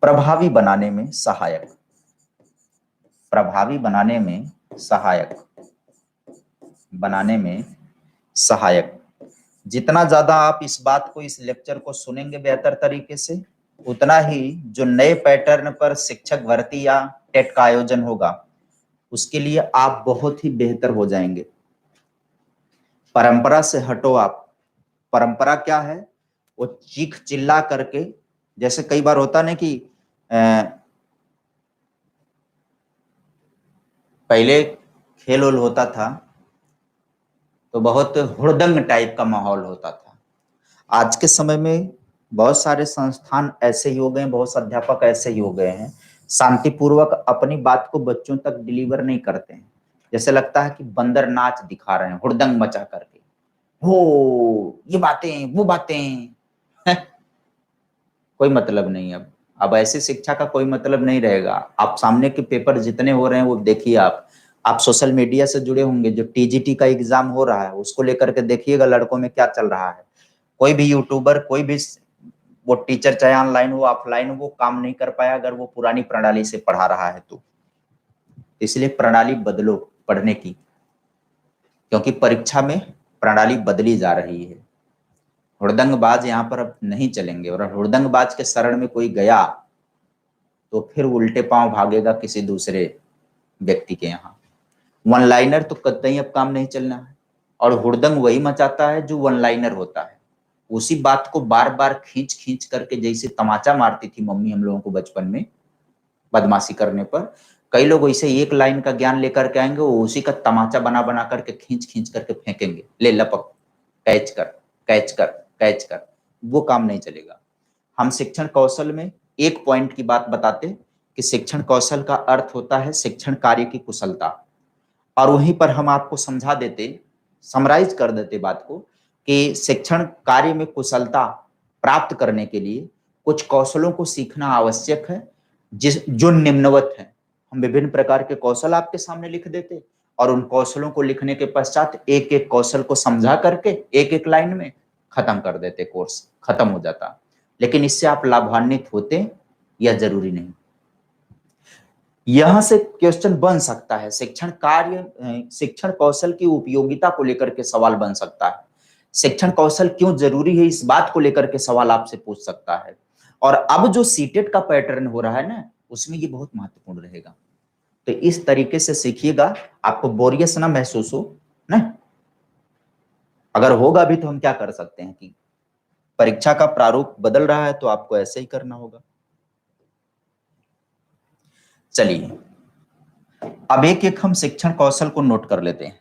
प्रभावी बनाने में सहायक, प्रभावी बनाने में सहायक, बनाने में सहायक। जितना ज्यादा आप इस बात को, इस लेक्चर को सुनेंगे बेहतर तरीके से, उतना ही जो नए पैटर्न पर शिक्षक भर्ती या टेट का आयोजन होगा, उसके लिए आप बहुत ही बेहतर हो जाएंगे। परंपरा से हटो आप। परंपरा क्या है? वो चीख चिल्ला करके, जैसे कई बार होता ना कि पहले खेल उल होता था तो बहुत हुड़दंग टाइप का माहौल होता था। आज के समय में बहुत सारे संस्थान ऐसे ही हो गए, बहुत से अध्यापक ऐसे ही हो गए हैं, शांतिपूर्वक अपनी बात को बच्चों तक डिलीवर नहीं करते हैं। जैसे लगता है कि बंदर नाच दिखा रहे हैं हुड़दंग मचा करके, हो ये बातें वो बातें। कोई मतलब नहीं। अब ऐसी शिक्षा का कोई मतलब नहीं रहेगा। आप सामने के पेपर जितने हो रहे हैं वो देखिए। आप सोशल मीडिया से जुड़े होंगे, जो टीजीटी का एग्जाम हो रहा है उसको लेकर के देखिएगा लड़कों में क्या चल रहा है। कोई भी यूट्यूबर, कोई भी वो टीचर, चाहे ऑनलाइन हो ऑफलाइन हो, वो काम नहीं कर पाया अगर वो पुरानी प्रणाली से पढ़ा रहा है तो। इसलिए प्रणाली बदलो पढ़ने की, क्योंकि परीक्षा में प्रणाली बदली जा रही है। हुड़दंगबाज यहाँ पर अब नहीं चलेंगे, और हुड़दंगबाज के शरण में कोई गया तो फिर उल्टे पांव भागेगा किसी दूसरे व्यक्ति के यहाँ। वन लाइनर तो कतई अब काम नहीं चलना है। और हुड़दंग वही मचाता है जो वन लाइनर होता है। उसी बात को बार बार खींच खींच करके, जैसे तमाचा मारती थी मम्मी हम लोगों को बचपन में बदमाशी करने पर, कई लोग वैसे एक लाइन का ज्ञान लेकर के आएंगे, वो उसी का तमाचा बना बना करके खींच खींच करके फेंकेंगे, ले लपक, कैच कर, कैच कर, कैच कर। वो काम नहीं चलेगा। हम शिक्षण कौशल में एक पॉइंट की बात बताते कि शिक्षण कौशल का अर्थ होता है शिक्षण कार्य की कुशलता। और वहीं पर हम आपको समझा देते, समराइज कर देते बात को, कि शिक्षण कार्य में कुशलता प्राप्त करने के लिए कुछ कौशलों को सीखना आवश्यक है, जो निम्नवत है। हम विभिन्न प्रकार के कौशल आपके सामने लिख देते, और उन कौशलों को लिखने के पश्चात एक एक कौशल को समझा करके एक एक लाइन में खत्म कर देते, कोर्स खत्म हो जाता। लेकिन इससे आप लाभान्वित होते या जरूरी नहीं। यहां से क्वेश्चन बन सकता है, शिक्षण कार्य, शिक्षण कौशल की उपयोगिता को लेकर के सवाल बन सकता है। शिक्षण कौशल क्यों जरूरी है, इस बात को लेकर के सवाल आपसे पूछ सकता है। और अब जो सीटेट का पैटर्न हो रहा है ना, उसमें ये बहुत महत्वपूर्ण रहेगा। तो इस तरीके से सीखिएगा, आपको बोरियस ना महसूस हो ना। अगर होगा भी तो हम क्या कर सकते हैं कि परीक्षा का प्रारूप बदल रहा है तो आपको ऐसे ही करना होगा। चलिए, अब एक एक हम शिक्षण कौशल को नोट कर लेते हैं।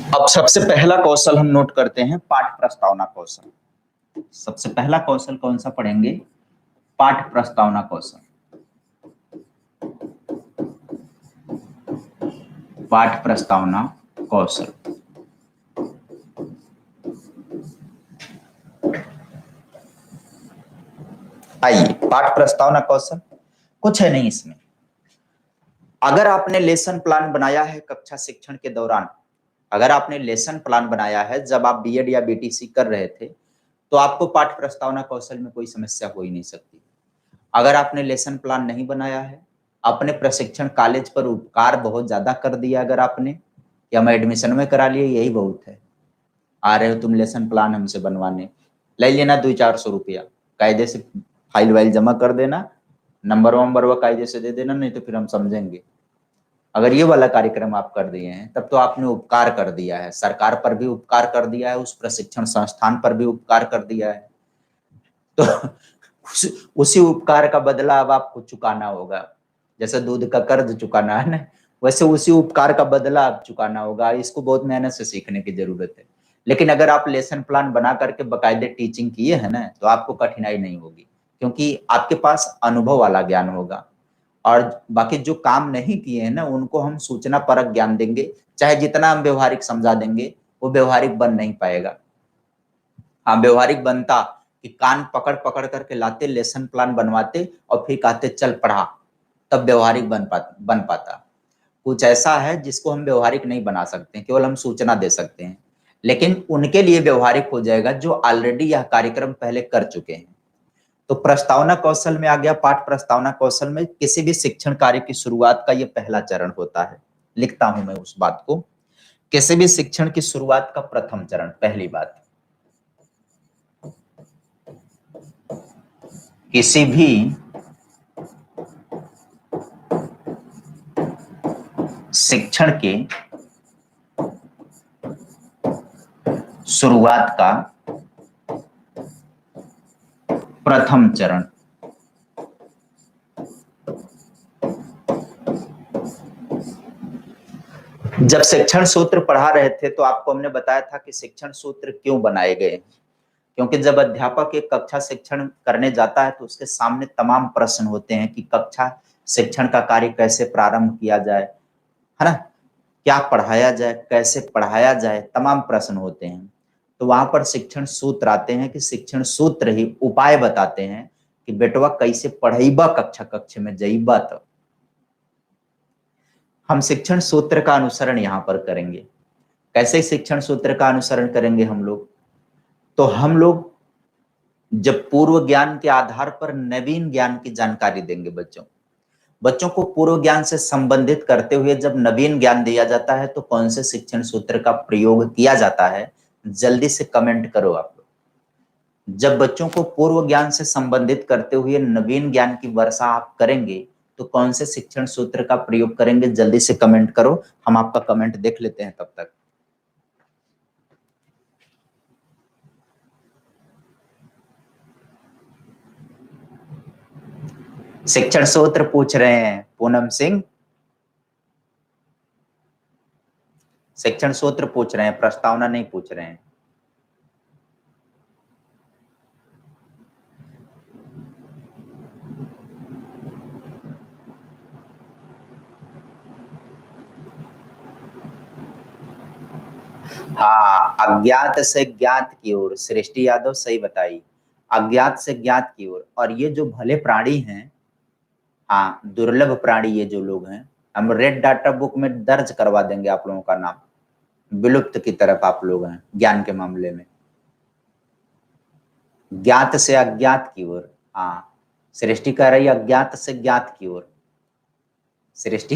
अब सबसे पहला कौशल हम नोट करते हैं पाठ प्रस्तावना कौशल। सबसे पहला कौशल कौन सा पढ़ेंगे? पाठ प्रस्तावना कौशल। पाठ प्रस्तावना कौशल। आइए, पाठ प्रस्तावना कौशल कुछ है नहीं इसमें। अगर आपने लेसन प्लान बनाया है कक्षा शिक्षण के दौरान, अगर आपने लेसन प्लान बनाया है जब आप बीएड या बीटीसी कर रहे थे, तो आपको पाठ प्रस्तावना कौशल में कोई समस्या हो ही नहीं सकती। अगर आपने लेसन प्लान नहीं बनाया है, अपने प्रशिक्षण कॉलेज पर उपकार बहुत ज्यादा कर दिया, अगर आपने या मैं एडमिशन में करा लिया, यही बहुत है। आ रहे हो तुम लेसन प्लान हमसे बनवाने, ले लेना 200-400 रुपया, कायदे से फाइल वाइल जमा कर देना, नंबर वंबर व कायदे से दे देना, नहीं तो फिर हम समझेंगे। अगर ये वाला कार्यक्रम आप कर दिए हैं तब तो आपने उपकार कर दिया है, सरकार पर भी उपकार कर दिया है, उस प्रशिक्षण संस्थान पर भी उपकार कर दिया है। तो उसी उपकार का बदला अब आपको चुकाना होगा। जैसे दूध का कर्ज चुकाना है ना, वैसे उसी उपकार का बदला आप चुकाना होगा। इसको बहुत मेहनत से सीखने की जरूरत है। लेकिन अगर आप लेसन प्लान बना करके बकायदे टीचिंग किए हैं ना, तो आपको कठिनाई नहीं होगी, क्योंकि आपके पास अनुभव वाला ज्ञान होगा। और बाकी जो काम नहीं किए हैं ना, उनको हम सूचना परक ज्ञान देंगे। चाहे जितना हम व्यवहारिक समझा देंगे, वो व्यवहारिक बन नहीं पाएगा। हाँ, व्यवहारिक बनता कि कान पकड़ पकड़ करके लाते, लेसन प्लान बनवाते और फिर कहते चल पढ़ा, तब व्यवहारिक बन पाता। कुछ ऐसा है जिसको हम व्यवहारिक नहीं बना सकते, केवल हम सूचना दे सकते हैं। लेकिन उनके लिए व्यवहारिक हो जाएगा जो ऑलरेडी यह कार्यक्रम पहले कर चुके हैं। तो प्रस्तावना कौशल में आ गया। पाठ प्रस्तावना कौशल में किसी भी शिक्षण कार्य की शुरुआत का ये पहला चरण होता है। लिखता हूं मैं उस बात को, किसी भी शिक्षण की शुरुआत का प्रथम चरण, पहली बात, किसी भी शिक्षण के शुरुआत का प्रथम चरण। जब शिक्षण सूत्र पढ़ा रहे थे तो आपको हमने बताया था कि शिक्षण सूत्र क्यों बनाए गए, क्योंकि जब अध्यापक एक कक्षा शिक्षण करने जाता है तो उसके सामने तमाम प्रश्न होते हैं कि कक्षा शिक्षण का कार्य कैसे प्रारंभ किया जाए, है ना, क्या पढ़ाया जाए, कैसे पढ़ाया जाए, तमाम प्रश्न होते हैं। तो वहां पर शिक्षण सूत्र आते हैं कि शिक्षण सूत्र ही उपाय बताते हैं कि बेटवा कैसे पढ़ेबा, कक्षा कक्ष में जइबा। तो हम शिक्षण सूत्र का अनुसरण यहाँ पर करेंगे। कैसे शिक्षण सूत्र का अनुसरण करेंगे हम लोग? तो हम लोग जब पूर्व ज्ञान के आधार पर नवीन ज्ञान की जानकारी देंगे बच्चों को पूर्व ज्ञान से संबंधित करते हुए जब नवीन ज्ञान दिया जाता है तो कौन से शिक्षण सूत्र का प्रयोग किया जाता है, जल्दी से कमेंट करो आप लोग। जब बच्चों को पूर्व ज्ञान से संबंधित करते हुए नवीन ज्ञान की वर्षा आप करेंगे तो कौन से शिक्षण सूत्र का प्रयोग करेंगे, जल्दी से कमेंट करो। हम आपका कमेंट देख लेते हैं तब तक। शिक्षण सूत्र पूछ रहे हैं पूनम सिंह, शिक्षण सूत्र पूछ रहे हैं, प्रस्तावना नहीं पूछ रहे हैं। हाँ, अज्ञात से ज्ञात की ओर, सृष्टि यादव सही बताई, अज्ञात से ज्ञात की ओर। और ये जो भले प्राणी हैं, हाँ, दुर्लभ प्राणी ये जो लोग हैं, हम रेड डाटा बुक में दर्ज करवा देंगे आप लोगों का नाम। विलुप्त की तरफ आप लोग हैं ज्ञान के मामले में। ज्ञात से अज्ञात की ओर, हाँ, सृष्टि कह रही अज्ञात से ज्ञात की ओर। सृष्टि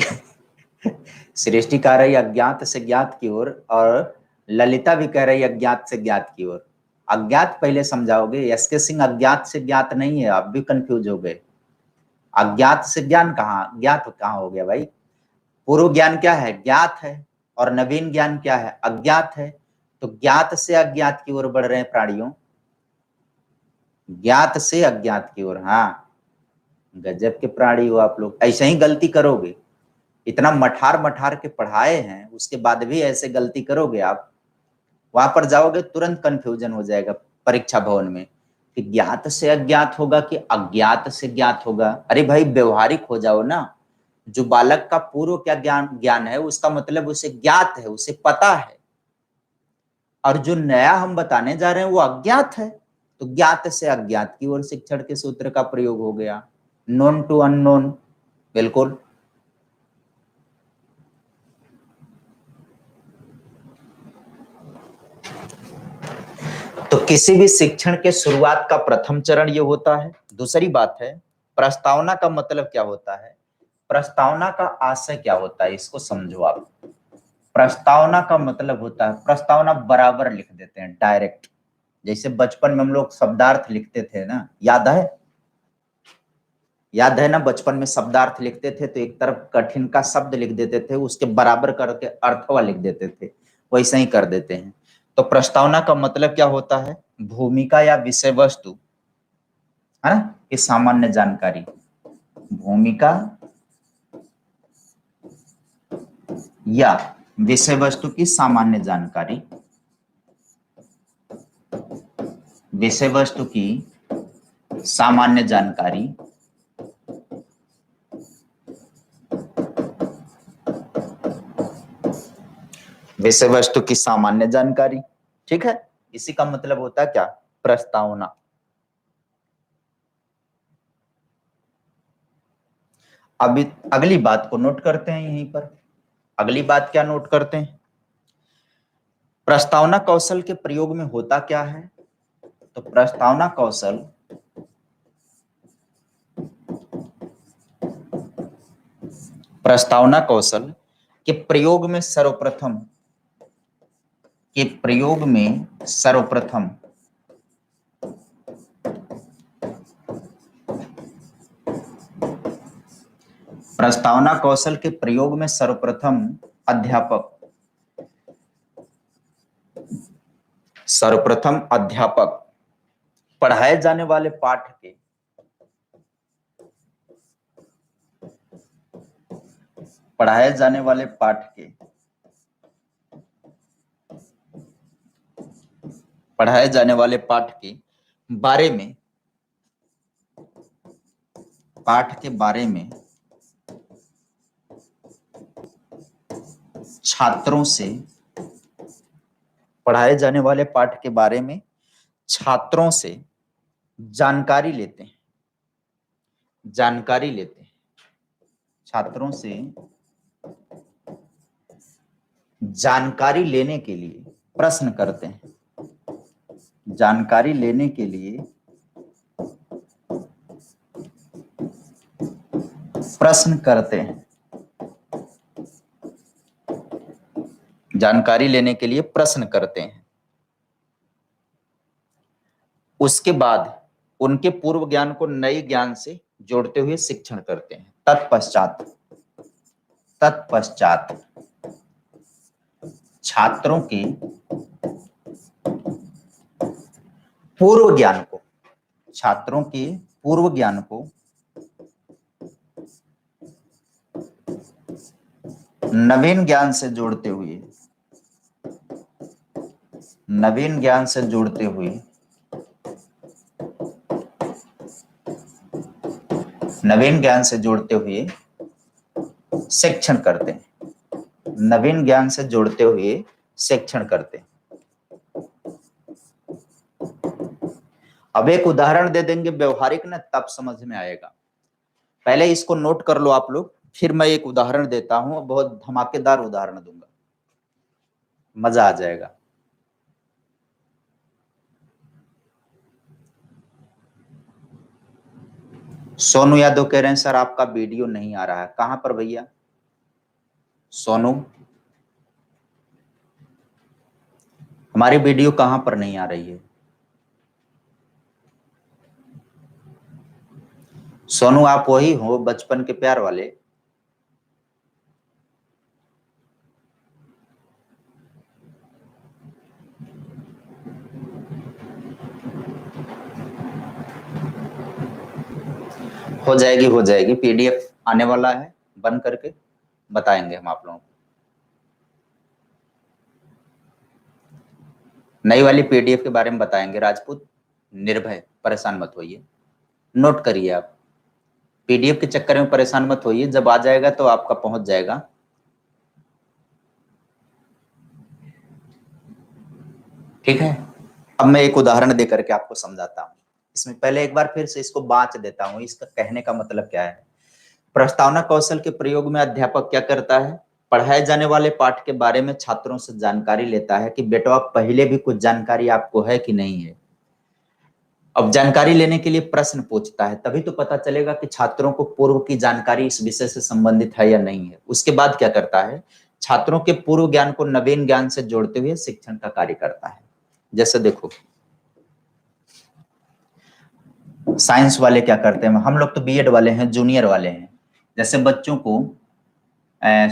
सृष्टि कह रही अज्ञात से ज्ञात की ओर, और ललिता भी कह रही अज्ञात से ज्ञात की ओर। अज्ञात पहले समझाओगे, एस के सिंह अज्ञात से ज्ञात नहीं है, आप भी कंफ्यूज हो गए। अज्ञात से ज्ञान कहाँ, ज्ञात कहाँ हो गया भाई? पूर्व ज्ञान क्या है? ज्ञात है। और नवीन ज्ञान क्या है? अज्ञात है। तो ज्ञात से अज्ञात की ओर बढ़ रहे हैं प्राणियों, ज्ञात से अज्ञात की ओर। हाँ, गजब के प्राणी हो आप लोग, ऐसे ही गलती करोगे इतना मठार मठार के पढ़ाए हैं, उसके बाद भी ऐसे गलती करोगे आप, वहां पर जाओगे तुरंत कंफ्यूजन हो जाएगा परीक्षा भवन में कि ज्ञात से अज्ञात होगा कि अज्ञात से ज्ञात होगा। अरे भाई व्यवहारिक हो जाओ ना। जो बालक का पूर्व क्या ज्ञान ज्ञान है, उसका मतलब उसे ज्ञात है, उसे पता है, और जो नया हम बताने जा रहे हैं वो अज्ञात है। तो ज्ञात से अज्ञात की ओर शिक्षण के सूत्र का प्रयोग हो गया, नोन टू अननोन। बिल्कुल। तो किसी भी शिक्षण के शुरुआत का प्रथम चरण ये होता है। दूसरी बात है, प्रस्तावना का मतलब क्या होता है, प्रस्तावना का आशय क्या होता है, इसको समझो आप। प्रस्तावना का मतलब होता है, प्रस्तावना बराबर लिख देते हैं डायरेक्ट। जैसे बचपन में हम लोग शब्दार्थ लिखते थे ना, याद है? याद है ना, बचपन में शब्दार्थ लिखते थे तो एक तरफ कठिन का शब्द लिख देते थे, उसके बराबर करके अर्थवा लिख देते थे। वैसे ही कर देते हैं। तो प्रस्तावना का मतलब क्या होता है, भूमिका या विषय वस्तु, है ना, ये सामान्य जानकारी। भूमिका या विषय वस्तु की सामान्य जानकारी, विषय वस्तु की सामान्य जानकारी, विषय वस्तु की सामान्य जानकारी। ठीक है, इसी का मतलब होता है क्या, प्रस्तावना। अभी अगली बात को नोट करते हैं यहीं पर। अगली बात क्या नोट करते हैं, प्रस्तावना कौशल के प्रयोग में होता क्या है। तो प्रस्तावना कौशल प्रस्तावना कौशल के प्रयोग में सर्वप्रथम, के प्रयोग में सर्वप्रथम प्रस्तावना कौशल के प्रयोग में सर्वप्रथम अध्यापक, सर्वप्रथम अध्यापक पढ़ाए जाने वाले पाठ के, पढ़ाए जाने वाले पाठ के, पढ़ाए जाने वाले पाठ के बारे में, पाठ के बारे में छात्रों से, पढ़ाए जाने वाले पाठ के बारे में छात्रों से जानकारी लेते हैं, जानकारी लेते हैं, छात्रों से जानकारी लेने के लिए प्रश्न करते हैं, जानकारी लेने के लिए प्रश्न करते हैं, जानकारी लेने के लिए प्रश्न करते हैं। उसके बाद उनके पूर्व ज्ञान को नए ज्ञान से जोड़ते हुए शिक्षण करते हैं। तत्पश्चात, तत्पश्चात छात्रों के पूर्व ज्ञान को, छात्रों के पूर्व ज्ञान को नवीन ज्ञान से जोड़ते हुए, नवीन ज्ञान से जोड़ते हुए, नवीन ज्ञान से जोड़ते हुए शिक्षण करते हैं, नवीन ज्ञान से जोड़ते हुए शिक्षण करते हैं। अब एक उदाहरण दे देंगे व्यवहारिक ना, तब समझ में आएगा। पहले इसको नोट कर लो आप लोग, फिर मैं एक उदाहरण देता हूं, बहुत धमाकेदार उदाहरण दूंगा, मजा आ जाएगा। सोनू यादव कह रहे हैं सर आपका वीडियो नहीं आ रहा है। कहां पर भैया? सोनू, हमारी वीडियो कहां पर नहीं आ रही है? सोनू आप वही हो बचपन के प्यार वाले? हो जाएगी, हो जाएगी, पीडीएफ आने वाला है, बंद करके बताएंगे हम आप लोगों को। नई वाली पीडीएफ के बारे में बताएंगे राजपूत, निर्भय, परेशान मत होइए, नोट करिए आप, पीडीएफ के चक्कर में परेशान मत होइए, जब आ जाएगा तो आपका पहुंच जाएगा। ठीक है, अब मैं एक उदाहरण देकर के आपको समझाता हूँ। इसमें पहले एक बार फिर से इसको बाँच देता हूँ, इसका कहने का मतलब क्या है। प्रस्तावना कौशल के प्रयोग में अध्यापक क्या करता है, पढ़ाए जाने वाले पाठ के बारे में छात्रों से जानकारी लेता है कि बेटा पहले भी कुछ जानकारी आपको है कि नहीं है। अब जानकारी लेने के लिए प्रश्न पूछता है, तभी तो पता चलेगा कि छात्रों को पूर्व की जानकारी इस विषय से संबंधित है या नहीं है। उसके बाद क्या करता है, छात्रों के पूर्व ज्ञान को नवीन ज्ञान से जोड़ते हुए शिक्षण का कार्य करता है। जैसे देखो, साइंस वाले क्या करते हैं, हम लोग तो बीएड वाले हैं, जूनियर वाले हैं। जैसे बच्चों को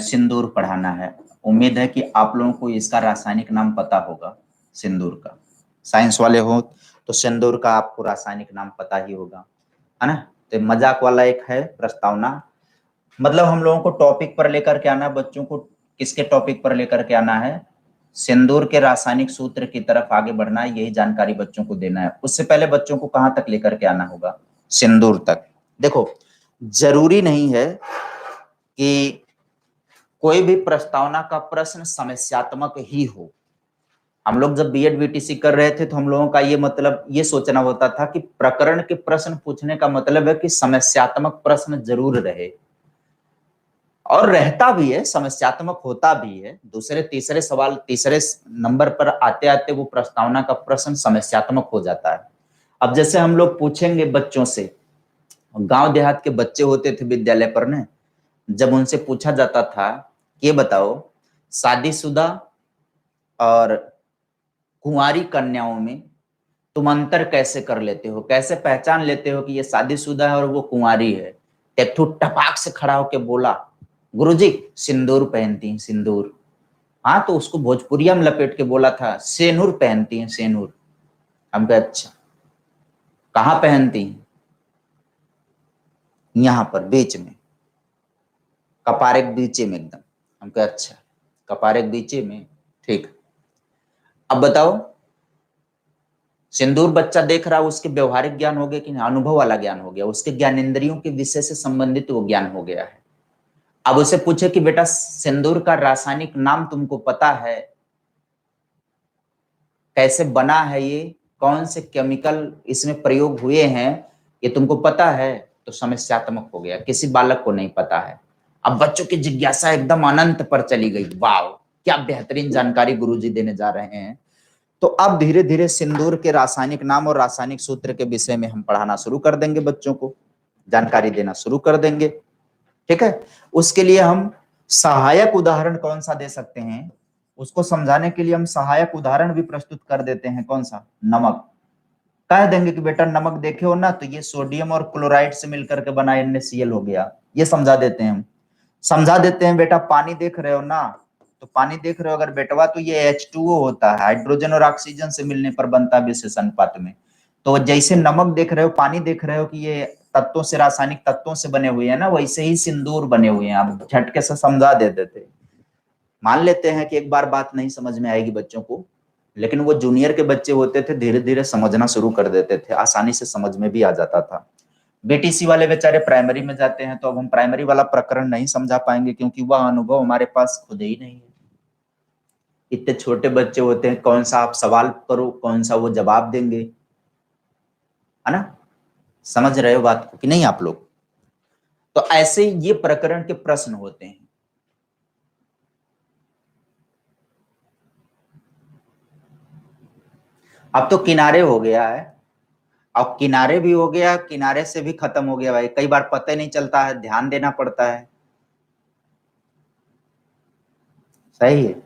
सिंदूर पढ़ाना है, उम्मीद है कि आप लोगों को इसका रासायनिक नाम पता होगा सिंदूर का। साइंस वाले हो तो सिंदूर का आपको रासायनिक नाम पता ही होगा, है ना। तो मजाक वाला एक है प्रस्तावना, मतलब हम लोगों को टॉपिक पर लेकर के आना है बच्चों को। किसके टॉपिक पर लेकर के आना है, सिंदूर के रासायनिक सूत्र की तरफ आगे बढ़ना है, यही जानकारी बच्चों को देना है। उससे पहले बच्चों को कहां तक लेकर के आना होगा, सिंदूर तक। देखो, जरूरी नहीं है कि कोई भी प्रस्तावना का प्रश्न समस्यात्मक ही हो। हम लोग जब बीएड बीटीसी कर रहे थे तो हम लोगों का ये मतलब ये सोचना होता था कि प्रकरण के प्रश्न पूछने का मतलब है कि समस्यात्मक प्रश्न जरूर रहे, और रहता भी है, समस्यात्मक होता भी है। दूसरे तीसरे सवाल, तीसरे नंबर पर आते आते वो प्रस्तावना का प्रश्न समस्यात्मक हो जाता है। अब जैसे हम लोग पूछेंगे बच्चों से, गांव देहात के बच्चे होते थे विद्यालय पर ने, जब उनसे पूछा जाता था ये बताओ शादीशुदा और कुंवारी कन्याओं में तुम अंतर कैसे कर लेते हो, कैसे पहचान लेते हो कि ये शादीशुदा है और वो कुंवारी है। टेक्थू टपाक से खड़ा होकर बोला, गुरुजी सिंदूर पहनती हैं सिंदूर। हाँ, तो उसको भोजपुरिया में लपेट के बोला था सेनूर पहनती हैं सेनूर। हम कहे अच्छा, कहाँ पहनती हैं, यहाँ पर बीच में, कपारे के बीचे में एकदम। हम कहे अच्छा, कपारे के बीचे में, ठीक। अब बताओ, सिंदूर बच्चा देख रहा है, उसके व्यवहारिक ज्ञान हो गया कि नहीं, अनुभव वाला ज्ञान हो गया, उसके ज्ञानेंद्रियों के विषय से संबंधित वो ज्ञान हो गया है। अब उसे पूछे कि बेटा सिंदूर का रासायनिक नाम तुमको पता है, कैसे बना है ये, कौन से केमिकल इसमें प्रयोग हुए हैं, ये तुमको पता है, तो समस्यात्मक हो गया, किसी बालक को नहीं पता है। अब बच्चों की जिज्ञासा एकदम अनंत पर चली गई, वाह क्या बेहतरीन जानकारी गुरुजी देने जा रहे हैं। तो अब धीरे धीरे सिंदूर के रासायनिक नाम और रासायनिक सूत्र के विषय में हम पढ़ाना शुरू कर देंगे, बच्चों को जानकारी देना शुरू कर देंगे। ठीक है, उसके लिए हम सहायक उदाहरण कौन सा दे सकते हैं, उसको समझाने के लिए हम सहायक उदाहरण भी प्रस्तुत कर देते हैं। कौन सा, नमक। कह देंगे कि बेटा नमक देखे हो ना, तो ये सोडियम और क्लोराइड से मिलकर के बना NaCl हो गया, ये समझा देते हैं हम। समझा देते हैं बेटा पानी देख रहे हो ना, तो पानी देख रहे हो अगर बेटवा, तो ये H2O होता है, हाइड्रोजन और ऑक्सीजन से मिलने पर बनता है विशेष अनुपात में। तो जैसे नमक देख रहे हो, पानी देख रहे हो कि ये तत्वों से, रासायनिक तत्वों से बने हुए हैं ना, वैसे ही सिंदूर बने हुए हैं। आप झटके से समझा दे देते। मान लेते हैं कि एक बार बात नहीं समझ में आएगी बच्चों को, लेकिन वो जूनियर के बच्चे होते थे, धीरे धीरे समझना शुरू कर देते थे, आसानी से समझ में भी आ जाता था। बीटीसी वाले बेचारे प्राइमरी में जाते हैं, तो अब हम प्राइमरी वाला प्रकरण नहीं समझा पाएंगे, क्योंकि वह अनुभव हमारे पास खुद ही नहीं है। इतने छोटे बच्चे होते हैं, कौन सा आप सवाल करो, कौन सा वो जवाब देंगे, है ना। समझ रहे हो बात को कि नहीं आप लोग। तो ऐसे ये प्रकरण के प्रश्न होते हैं। अब तो किनारे हो गया है, अब किनारे भी हो गया, किनारे से भी खत्म हो गया भाई, कई बार पता ही नहीं चलता है, ध्यान देना पड़ता है। सही है,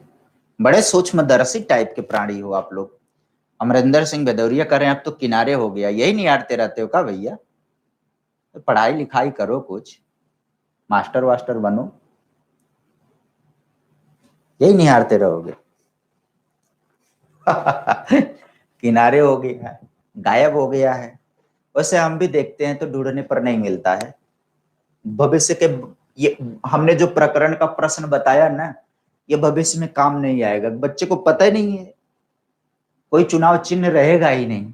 बड़े सूक्ष्मदर्शी टाइप के प्राणी हो आप लोग। अमरिंदर सिंह भदौरिया कर रहे हैं, अब तो किनारे हो गया, यही नहीं आड़ते रहते हो का भैया, तो पढ़ाई लिखाई करो, कुछ मास्टर वास्टर बनो, यही नहीं हारते रहोगे। किनारे हो गया है, गायब हो गया है। वैसे हम भी देखते हैं तो ढूंढने पर नहीं मिलता है। भविष्य के ये हमने जो प्रकरण का प्रश्न बताया ना, ये भविष्य में काम नहीं आएगा। बच्चे को पता ही नहीं है, कोई चुनाव चिन्ह रहेगा ही नहीं,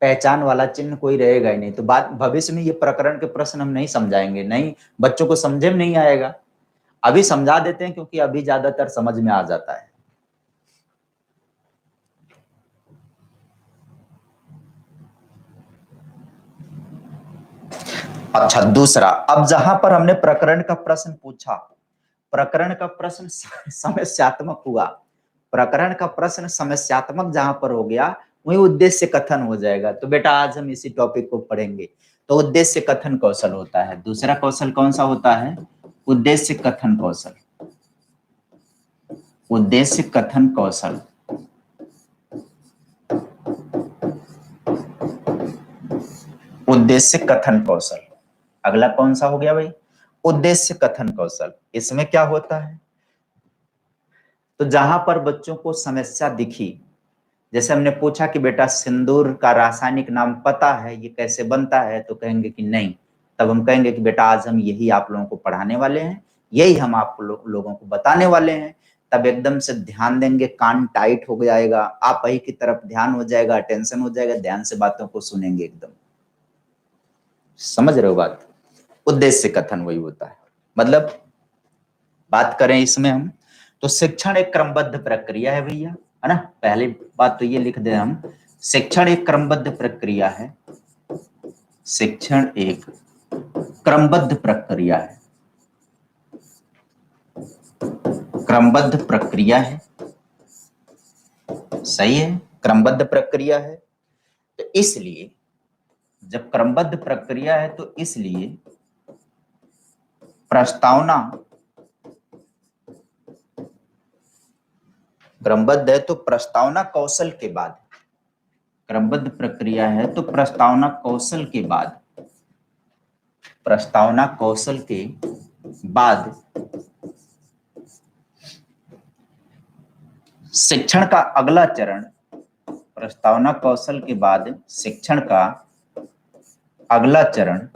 पहचान वाला चिन्ह कोई रहेगा ही नहीं, तो बात भविष्य में ये प्रकरण के प्रश्न हम नहीं समझाएंगे, नहीं बच्चों को समझे में नहीं आएगा। अभी समझा देते हैं क्योंकि अभी ज्यादातर समझ में आ जाता है। अच्छा, दूसरा, अब जहां पर हमने प्रकरण का प्रश्न पूछा, प्रकरण का प्रश्न समस्यात्मक हुआ, प्रकरण का प्रश्न समस्यात्मक जहां पर हो गया, वही उद्देश्य कथन हो जाएगा। तो बेटा आज हम इसी टॉपिक को पढ़ेंगे। तो उद्देश्य कथन कौशल होता है, दूसरा कौशल कौन सा होता है? उद्देश्य कथन कौशल। उद्देश्य कथन कौशल, उद्देश्य कथन कौशल। अगला कौन सा हो गया भाई? उद्देश्य कथन कौशल। इसमें क्या होता है? तो जहां पर बच्चों को समस्या दिखी, जैसे हमने पूछा कि बेटा सिंदूर का रासायनिक नाम पता है, ये कैसे बनता है, तो कहेंगे कि नहीं। तब हम कहेंगे कि बेटा आज हम यही आप लोगों को पढ़ाने वाले हैं, यही हम आप लोगों को बताने वाले हैं। तब एकदम से ध्यान देंगे, कान टाइट हो जाएगा, आप ही की तरफ ध्यान हो जाएगा, अटेंशन हो जाएगा, ध्यान से बातों को सुनेंगे एकदम। समझ रहे हो बात? उद्देश्य कथन वही होता है। मतलब बात करें इसमें हम, तो शिक्षण एक क्रमबद्ध प्रक्रिया है भैया, है ना। पहली बात तो ये लिख दे हम, शिक्षण एक क्रमबद्ध प्रक्रिया है। शिक्षण एक क्रमबद्ध प्रक्रिया है, क्रमबद्ध प्रक्रिया है। सही है, क्रमबद्ध प्रक्रिया है। तो इसलिए जब क्रमबद्ध प्रक्रिया है तो इसलिए प्रस्तावना, क्रमबद्ध है तो प्रस्तावना कौशल के बाद, क्रमबद्ध प्रक्रिया है तो प्रस्तावना कौशल के बाद, प्रस्तावना कौशल के बाद शिक्षण का अगला चरण, प्रस्तावना कौशल के बाद शिक्षण का अगला चरण,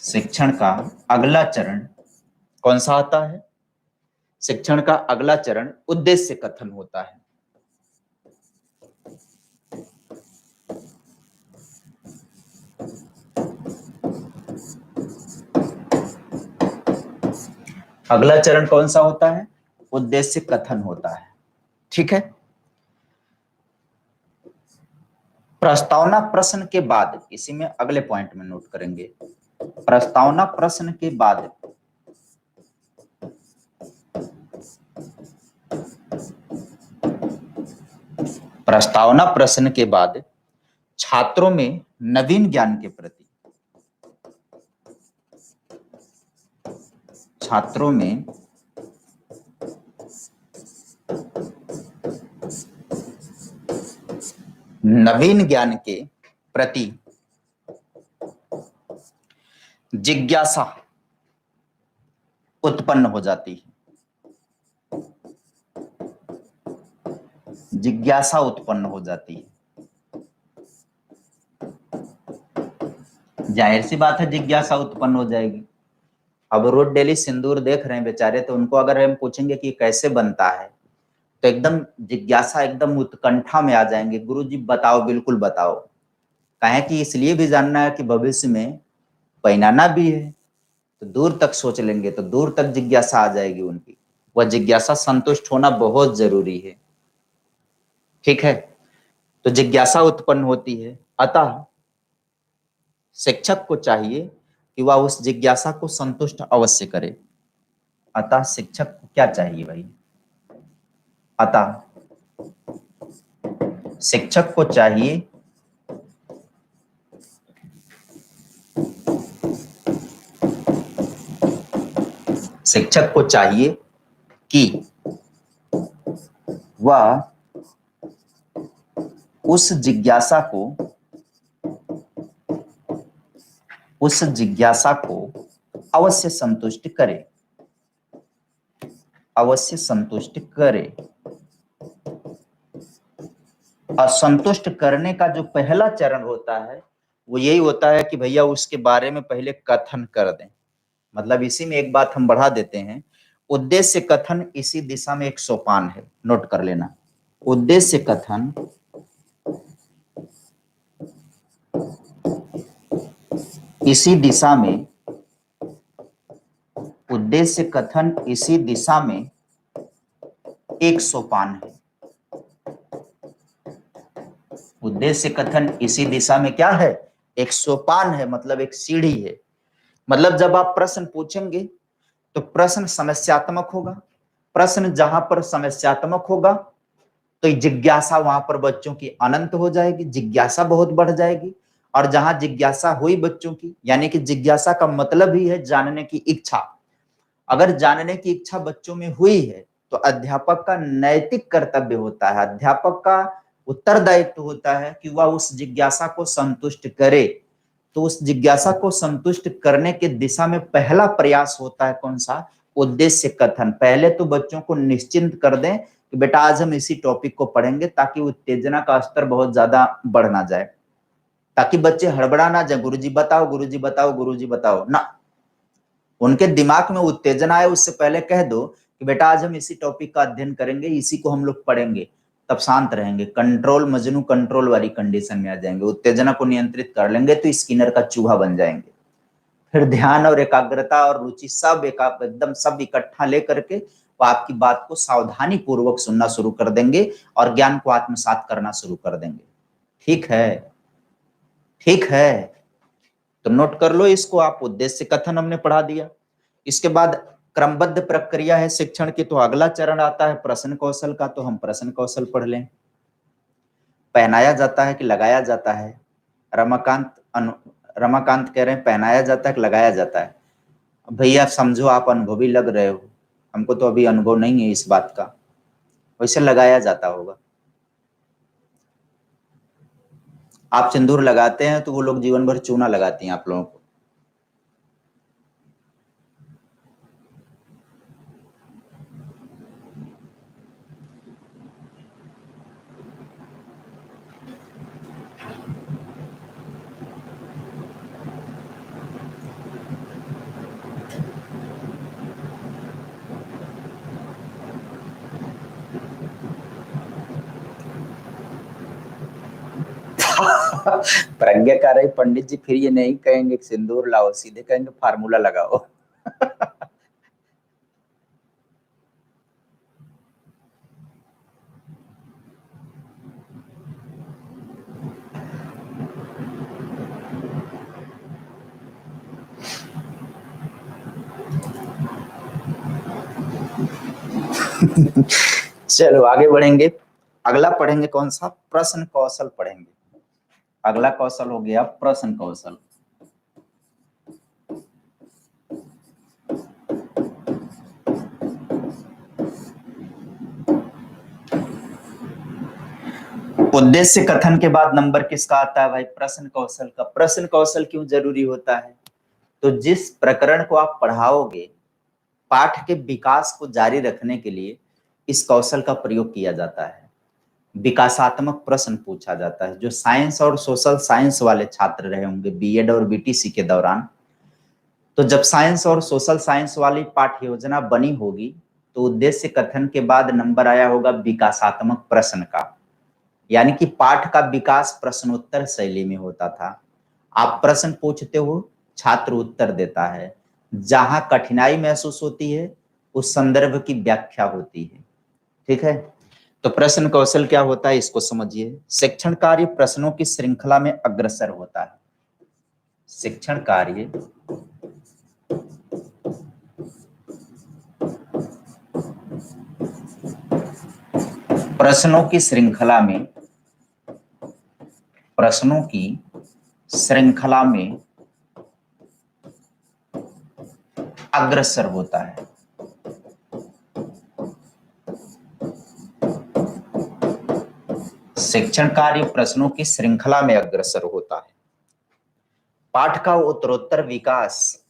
शिक्षण का अगला चरण कौन सा आता है? शिक्षण का अगला चरण उद्देश्य कथन होता है। अगला चरण कौन सा होता है? उद्देश्य कथन होता है। ठीक है। प्रस्तावना प्रश्न के बाद, इसी में अगले पॉइंट में नोट करेंगे, प्रस्तावना प्रश्न के बाद प्रस्तावना प्रश्न के बाद छात्रों में नवीन ज्ञान के प्रति, छात्रों में नवीन ज्ञान के प्रति जिज्ञासा उत्पन्न हो जाती है, जिज्ञासा उत्पन्न हो जाती है। जाहिर सी बात है जिज्ञासा उत्पन्न हो जाएगी। अब रोज डेली सिंदूर देख रहे हैं बेचारे, तो उनको अगर हम पूछेंगे कि कैसे बनता है, तो एकदम जिज्ञासा, एकदम उत्कंठा में आ जाएंगे, गुरुजी बताओ, बिल्कुल बताओ। कहे कि इसलिए भी जानना है कि भविष्य में पहनाना भी है, तो दूर तक सोच लेंगे, तो दूर तक जिज्ञासा आ जाएगी उनकी। वह जिज्ञासा संतुष्ट होना बहुत जरूरी है। ठीक है, तो जिज्ञासा उत्पन्न होती है, अतः शिक्षक को चाहिए कि वह उस जिज्ञासा को संतुष्ट अवश्य करे। अतः शिक्षक को क्या चाहिए भाई? अतः शिक्षक को चाहिए शिक्षक को चाहिए कि वह उस जिज्ञासा को अवश्य संतुष्ट करे, अवश्य संतुष्ट करे। असंतुष्ट करने का जो पहला चरण होता है वो यही होता है कि भैया उसके बारे में पहले कथन कर दें। मतलब इसी में एक बात हम बढ़ा देते हैं, उद्देश्य कथन इसी दिशा में एक सोपान है, नोट कर लेना। उद्देश्य कथन इसी दिशा में, उद्देश्य कथन इसी दिशा में एक सोपान है। उद्देश्य कथन इसी दिशा में क्या है? एक सोपान है, मतलब एक सीढ़ी है। मतलब जब आप प्रश्न पूछेंगे तो प्रश्न समस्यात्मक होगा। प्रश्न जहां पर समस्यात्मक होगा तो जिज्ञासा वहां पर बच्चों की अनंत हो जाएगी, जिज्ञासा बहुत बढ़ जाएगी। और जहां जिज्ञासा हुई बच्चों की, यानी कि जिज्ञासा का मतलब ही है जानने की इच्छा। अगर जानने की इच्छा बच्चों में हुई है तो अध्यापक का नैतिक कर्तव्य होता है, अध्यापक का उत्तरदायित्व होता है कि वह उस जिज्ञासा को संतुष्ट करे। तो उस जिज्ञासा को संतुष्ट करने की दिशा में पहला प्रयास होता है कौन सा? उद्देश्य कथन। पहले तो बच्चों को निश्चिंत कर दें कि बेटा आज हम इसी टॉपिक को पढ़ेंगे, ताकि उत्तेजना का स्तर बहुत ज्यादा बढ़ ना जाए, ताकि बच्चे हड़बड़ा ना जाए, गुरुजी बताओ, गुरुजी बताओ, गुरुजी बताओ ना। उनके दिमाग में उत्तेजना आए उससे पहले कह दो कि बेटा आज हम इसी टॉपिक का अध्ययन करेंगे, इसी को हम लोग पढ़ेंगे। तब शांत रहेंगे, कंट्रोल मजनू कंट्रोल वाली कंडीशन में आ जाएंगे, उत्तेजना को नियंत्रित कर लेंगे तो स्किनर का चूहा बन जाएंगे। फिर ध्यान और एकाग्रता और रुचि सब एकदम सब इकट्ठा लेकर के वो आपकी बात को सावधानी पूर्वक सुनना शुरू कर देंगे और ज्ञान को आत्मसात करना शुरू कर देंगे। ठीक है, ठीक है। तो नोट कर लो इसको आप। उद्देश्य कथन हमने पढ़ा दिया। इसके बाद क्रमबद्ध प्रक्रिया है शिक्षण की, तो अगला चरण आता है प्रश्न कौशल का। तो हम प्रश्न कौशल पढ़ लें। पहनाया जाता है कि लगाया जाता है? रमाकांत रमाकांत कह रहे हैं पहनाया जाता है कि लगाया जाता है? भैया समझो, आप अनुभवी लग रहे हो, हमको तो अभी अनुभव नहीं है इस बात का। वैसे लगाया जाता होगा। आप सिंदूर लगाते हैं तो वो लोग जीवन भर चूना लगाती हैं आप लोगों को। प्रज्ञाकारी पंडित जी फिर ये नहीं कहेंगे सिंदूर लाओ, सीधे कहेंगे फार्मूला लगाओ। चलो आगे बढ़ेंगे। अगला पढ़ेंगे कौन सा? प्रश्न कौशल पढ़ेंगे। अगला कौशल हो गया प्रश्न कौशल। उद्देश्य कथन के बाद नंबर किसका आता है भाई? प्रश्न कौशल का। प्रश्न कौशल क्यों जरूरी होता है? तो जिस प्रकरण को आप पढ़ाओगे, पाठ के विकास को जारी रखने के लिए इस कौशल का प्रयोग किया जाता है। विकासात्मक प्रश्न पूछा जाता है। जो साइंस और सोशल साइंस वाले छात्र रहे होंगे बीएड और बीटीसी के दौरान, तो जब साइंस और सोशल साइंस वाली पाठ्य योजना बनी होगी तो उद्देश्य कथन के बाद नंबर आया होगा विकासात्मक प्रश्न का। यानी कि पाठ का विकास प्रश्नोत्तर शैली में होता था। आप प्रश्न पूछते हो, छात्र उत्तर देता है। जहां कठिनाई महसूस होती है उस संदर्भ की व्याख्या होती है। ठीक है। तो प्रश्न कौशल क्या होता है इसको समझिए। शिक्षण कार्य प्रश्नों की श्रृंखला में अग्रसर होता है। शिक्षण कार्य प्रश्नों की श्रृंखला में, प्रश्नों की श्रृंखला में अग्रसर होता है। शिक्षण कार्य प्रश्नों की श्रृंखला में अग्रसर होता है। पाठ का उत्तरोत्तर विकास,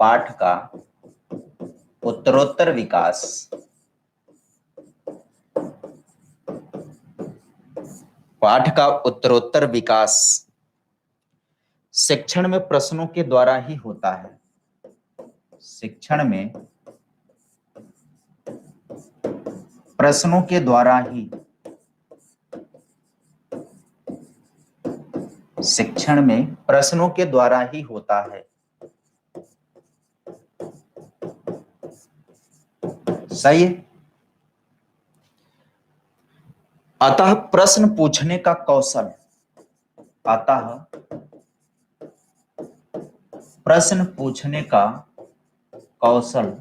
पाठ का उत्तरोत्तर विकास पाठ का उत्तरोत्तर विकास शिक्षण में प्रश्नों के द्वारा ही होता है। शिक्षण में प्रश्नों के द्वारा ही, शिक्षण में प्रश्नों के द्वारा ही होता है। सही है। अतः प्रश्न पूछने का कौशल, अतः प्रश्न पूछने का कौशल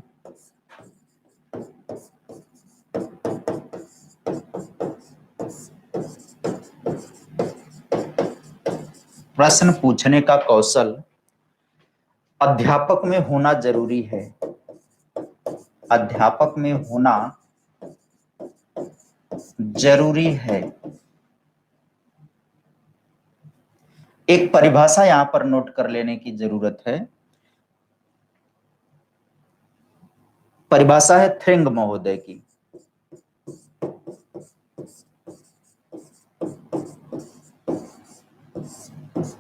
प्रश्न पूछने का कौशल अध्यापक में होना जरूरी है। अध्यापक में होना जरूरी है। एक परिभाषा यहां पर नोट कर लेने की जरूरत है। परिभाषा है थ्रिंग महोदय की।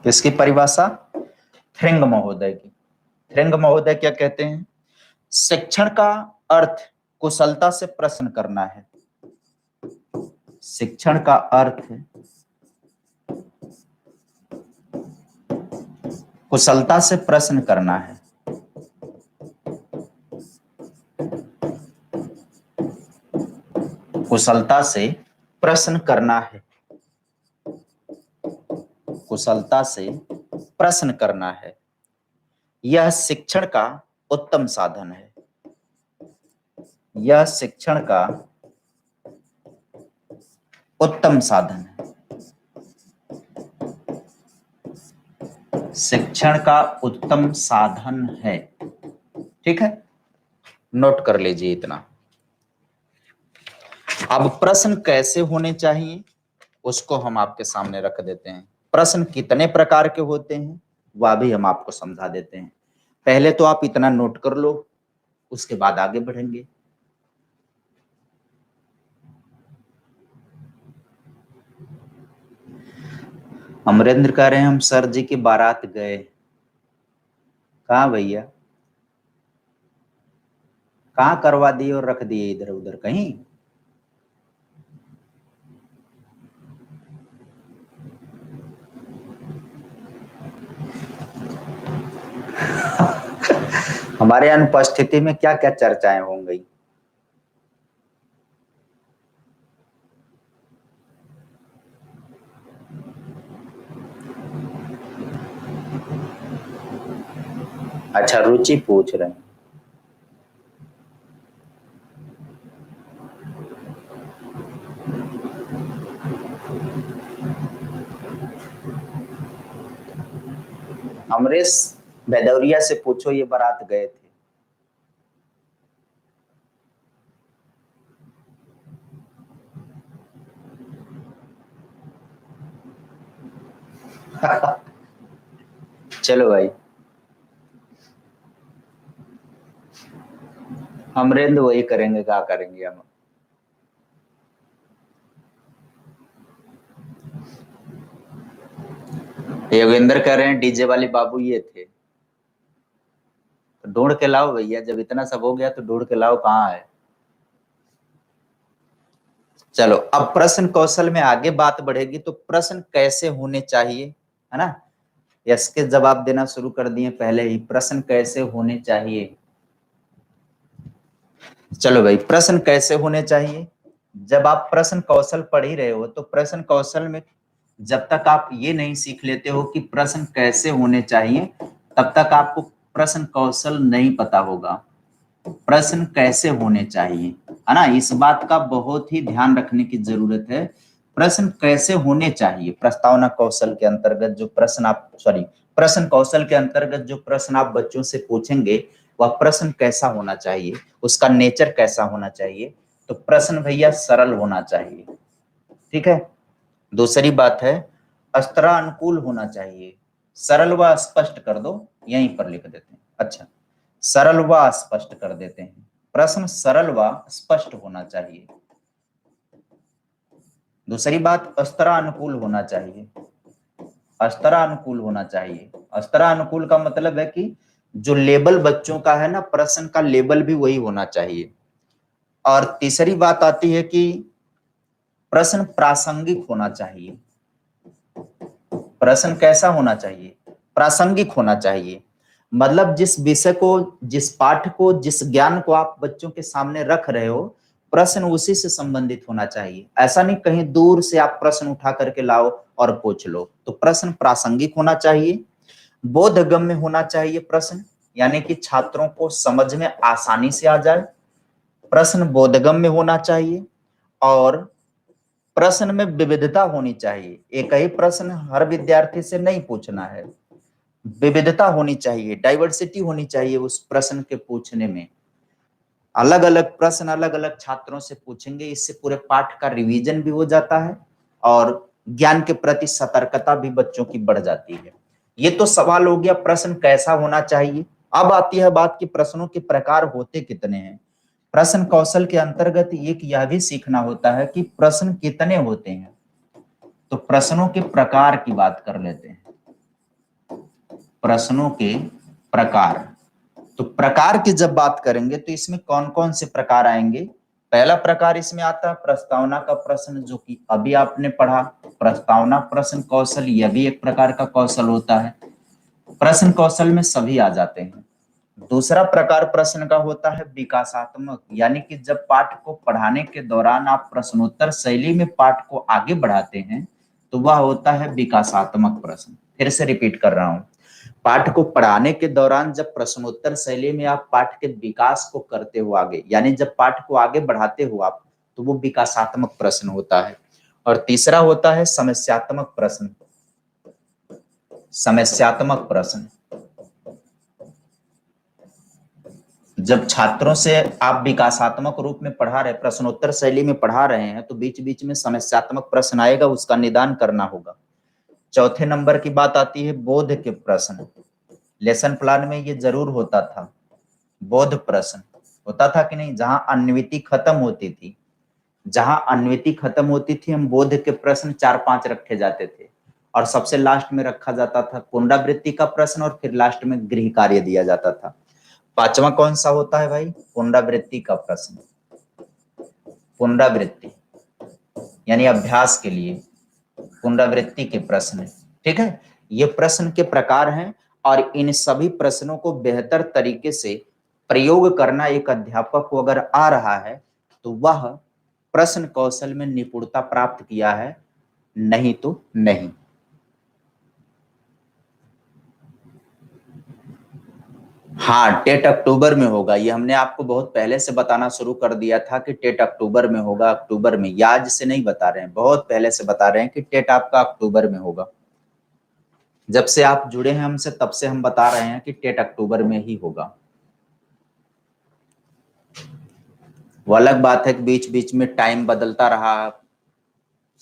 किसकी परिभाषा? थ्रिंग महोदय की। थ्रिंग महोदय क्या कहते हैं? शिक्षण का अर्थ कुशलता से प्रश्न करना है। शिक्षण का अर्थ कुशलता से प्रश्न करना है। कुशलता से प्रश्न करना है। कुशलता से प्रश्न करना है। यह शिक्षण का उत्तम साधन है। यह शिक्षण का उत्तम साधन है। शिक्षण का उत्तम साधन है। ठीक है, नोट कर लीजिए इतना। अब प्रश्न कैसे होने चाहिए उसको हम आपके सामने रख देते हैं। प्रश्न कितने प्रकार के होते हैं वह भी हम आपको समझा देते हैं। पहले तो आप इतना नोट कर लो, उसके बाद आगे बढ़ेंगे। अमरेंद्र कह रहे हैं हम सर जी की बारात गए। कहाँ भैया? कहाँ करवा दिए और रख दिए इधर उधर कहीं? हमारे अनुपस्थिति में क्या क्या चर्चाएं होंगी। अच्छा, रुचि पूछ रहे हैं। अमरेश भदौरिया से पूछो ये बारात गए थे। चलो भाई, अमरेंद्र वही करेंगे, क्या करेंगे हम। योगेंद्र कह रहे हैं डीजे वाले बाबू ये थे। तो ढूंढ के लाओ भैया, जब इतना सब हो गया तो ढूंढ के लाओ कहाँ है। चलो, अब प्रश्न कौशल में आगे बात बढ़ेगी तो प्रश्न कैसे होने चाहिए, है ना। यस के जवाब देना शुरू कर दिए पहले ही। प्रश्न कैसे होने चाहिए। चलो भाई, प्रश्न कैसे होने चाहिए। जब आप प्रश्न कौशल पढ़ ही रहे हो तो प्रश्न कौशल में जब तक आप ये नहीं सीख लेते हो कि प्रश्न कैसे होने चाहिए तब तक आपको प्रश्न कौशल नहीं पता होगा। प्रश्न कैसे होने चाहिए, है ना, इस बात का बहुत ही ध्यान रखने की जरूरत है। प्रश्न कैसे होने चाहिए। प्रस्तावना कौशल के अंतर्गत जो प्रश्न आप प्रश्न कौशल के अंतर्गत जो प्रश्न आप बच्चों से पूछेंगे वह प्रश्न कैसा होना चाहिए, उसका नेचर कैसा होना चाहिए। तो प्रश्न भैया सरल होना चाहिए। ठीक है। दूसरी बात है अस्त्रानुकूल होना चाहिए। सरल व स्पष्ट कर दो, यहीं पर लिख देते हैं। अच्छा, सरल व स्पष्ट कर देते हैं। प्रश्न सरल व स्पष्ट होना चाहिए। दूसरी बात, अस्त्रानुकूल होना चाहिए। अस्त्रानुकूल होना चाहिए। अस्त्रानुकूल का मतलब है कि जो लेबल बच्चों का है ना, प्रश्न का लेबल भी वही होना चाहिए। और तीसरी बात आती है कि प्रश्न प्रासंगिक होना चाहिए। प्रश्न कैसा होना चाहिए? प्रासंगिक होना चाहिए। मतलब जिस विषय को, जिस पाठ को, जिस ज्ञान को आप बच्चों के सामने रख रहे हो, प्रश्न उसी से संबंधित होना चाहिए। ऐसा नहीं कहीं दूर से आप प्रश्न उठा करके लाओ और पूछ लो। तो प्रश्न प्रासंगिक होना चाहिए, बोधगम्य होना चाहिए प्रश्न, यानी कि छात्रों को समझ में आसानी से आ जाए। प्रश्न बोधगम्य होना चाहिए और प्रश्न में विविधता होनी चाहिए। एक ही प्रश्न हर विद्यार्थी से नहीं पूछना है, विविधता होनी चाहिए, डाइवर्सिटी होनी चाहिए उस प्रश्न के पूछने में। अलग अलग प्रश्न अलग अलग छात्रों से पूछेंगे, इससे पूरे पाठ का रिवीजन भी हो जाता है और ज्ञान के प्रति सतर्कता भी बच्चों की बढ़ जाती है। ये तो सवाल हो गया प्रश्न कैसा होना चाहिए। अब आती है बात कि प्रश्नों के प्रकार होते कितने हैं। प्रश्न कौशल के अंतर्गत एक यह भी सीखना होता है कि प्रश्न कितने होते हैं। तो प्रश्नों के प्रकार की बात कर लेते हैं। प्रश्नों के प्रकार, तो प्रकार की जब बात करेंगे तो इसमें कौन कौन से प्रकार आएंगे। पहला प्रकार इसमें आता है प्रस्तावना का प्रश्न, जो कि अभी आपने पढ़ा। प्रस्तावना प्रश्न कौशल, यह भी एक प्रकार का कौशल होता है। प्रश्न कौशल में सभी आ जाते हैं। दूसरा प्रकार प्रश्न का होता है विकासात्मक, यानी कि जब पाठ को पढ़ाने के दौरान आप प्रश्नोत्तर शैली में पाठ को आगे बढ़ाते हैं तो वह होता है विकासात्मक प्रश्न। फिर से रिपीट कर रहा हूं, पाठ को पढ़ाने के दौरान जब प्रश्नोत्तर शैली में आप पाठ के विकास को करते हो आगे, यानी जब पाठ को आगे बढ़ाते हो आप, तो वो विकासात्मक प्रश्न होता है। और तीसरा होता है समस्यात्मक प्रश्न। समस्यात्मक प्रश्न, जब छात्रों से आप विकासात्मक रूप में पढ़ा रहे, प्रश्नोत्तर शैली में पढ़ा रहे हैं, तो बीच बीच में समस्यात्मक प्रश्न आएगा, उसका निदान करना होगा। चौथे नंबर की बात आती है बोध के प्रश्न। लेसन प्लान में ये जरूर होता था, बोध प्रश्न होता था कि नहीं, जहां अन्विति खत्म होती थी। जहां अन्विति खत्म होती थी, हम बोध के प्रश्न 4-5 रखे जाते थे और सबसे लास्ट में रखा जाता था पुनरावृत्ति का प्रश्न और फिर लास्ट में गृह कार्य दिया जाता था। पांचवा कौन सा होता है भाई? पुनरावृत्ति का प्रश्न। पुनरावृत्ति यानी अभ्यास के लिए पुनरावृत्ति के प्रश्न, ठीक है। ये प्रश्न के प्रकार हैं और इन सभी प्रश्नों को बेहतर तरीके से प्रयोग करना एक अध्यापक को अगर आ रहा है तो वह प्रश्न कौशल में निपुणता प्राप्त किया है, नहीं तो नहीं। हाँ, टेट अक्टूबर में होगा, ये हमने आपको बहुत पहले से बताना शुरू कर दिया था कि टेट अक्टूबर में होगा। अक्टूबर में, ये आज से नहीं बता रहे हैं, बहुत पहले से बता रहे हैं कि टेट आपका अक्टूबर में होगा। जब से आप जुड़े हैं हमसे तब से हम बता रहे हैं कि टेट अक्टूबर में ही होगा। वो अलग बात है कि बीच बीच में टाइम बदलता रहा,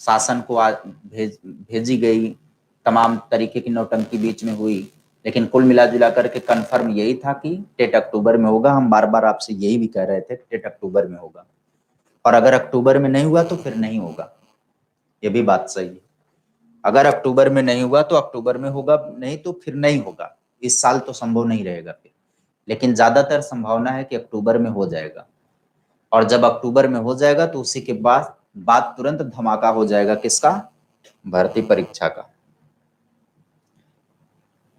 शासन को भेजी गई, तमाम तरीके की नौटंकी बीच में हुई, लेकिन कुल मिला जुला करके कंफर्म यही था कि टेट अक्टूबर में होगा। हम बार बार आपसे यही भी कह रहे थे कि टेट अक्टूबर में होगा, और अगर अक्टूबर में नहीं हुआ तो फिर नहीं होगा, ये भी बात सही है। अगर अक्टूबर में नहीं हुआ तो अक्टूबर में होगा, नहीं तो फिर नहीं होगा। इस साल तो संभव नहीं रहेगा फिर, लेकिन ज्यादातर संभावना है कि अक्टूबर में हो जाएगा। और जब अक्टूबर में हो जाएगा तो उसी के बाद तुरंत धमाका हो जाएगा, किसका? भर्ती परीक्षा का।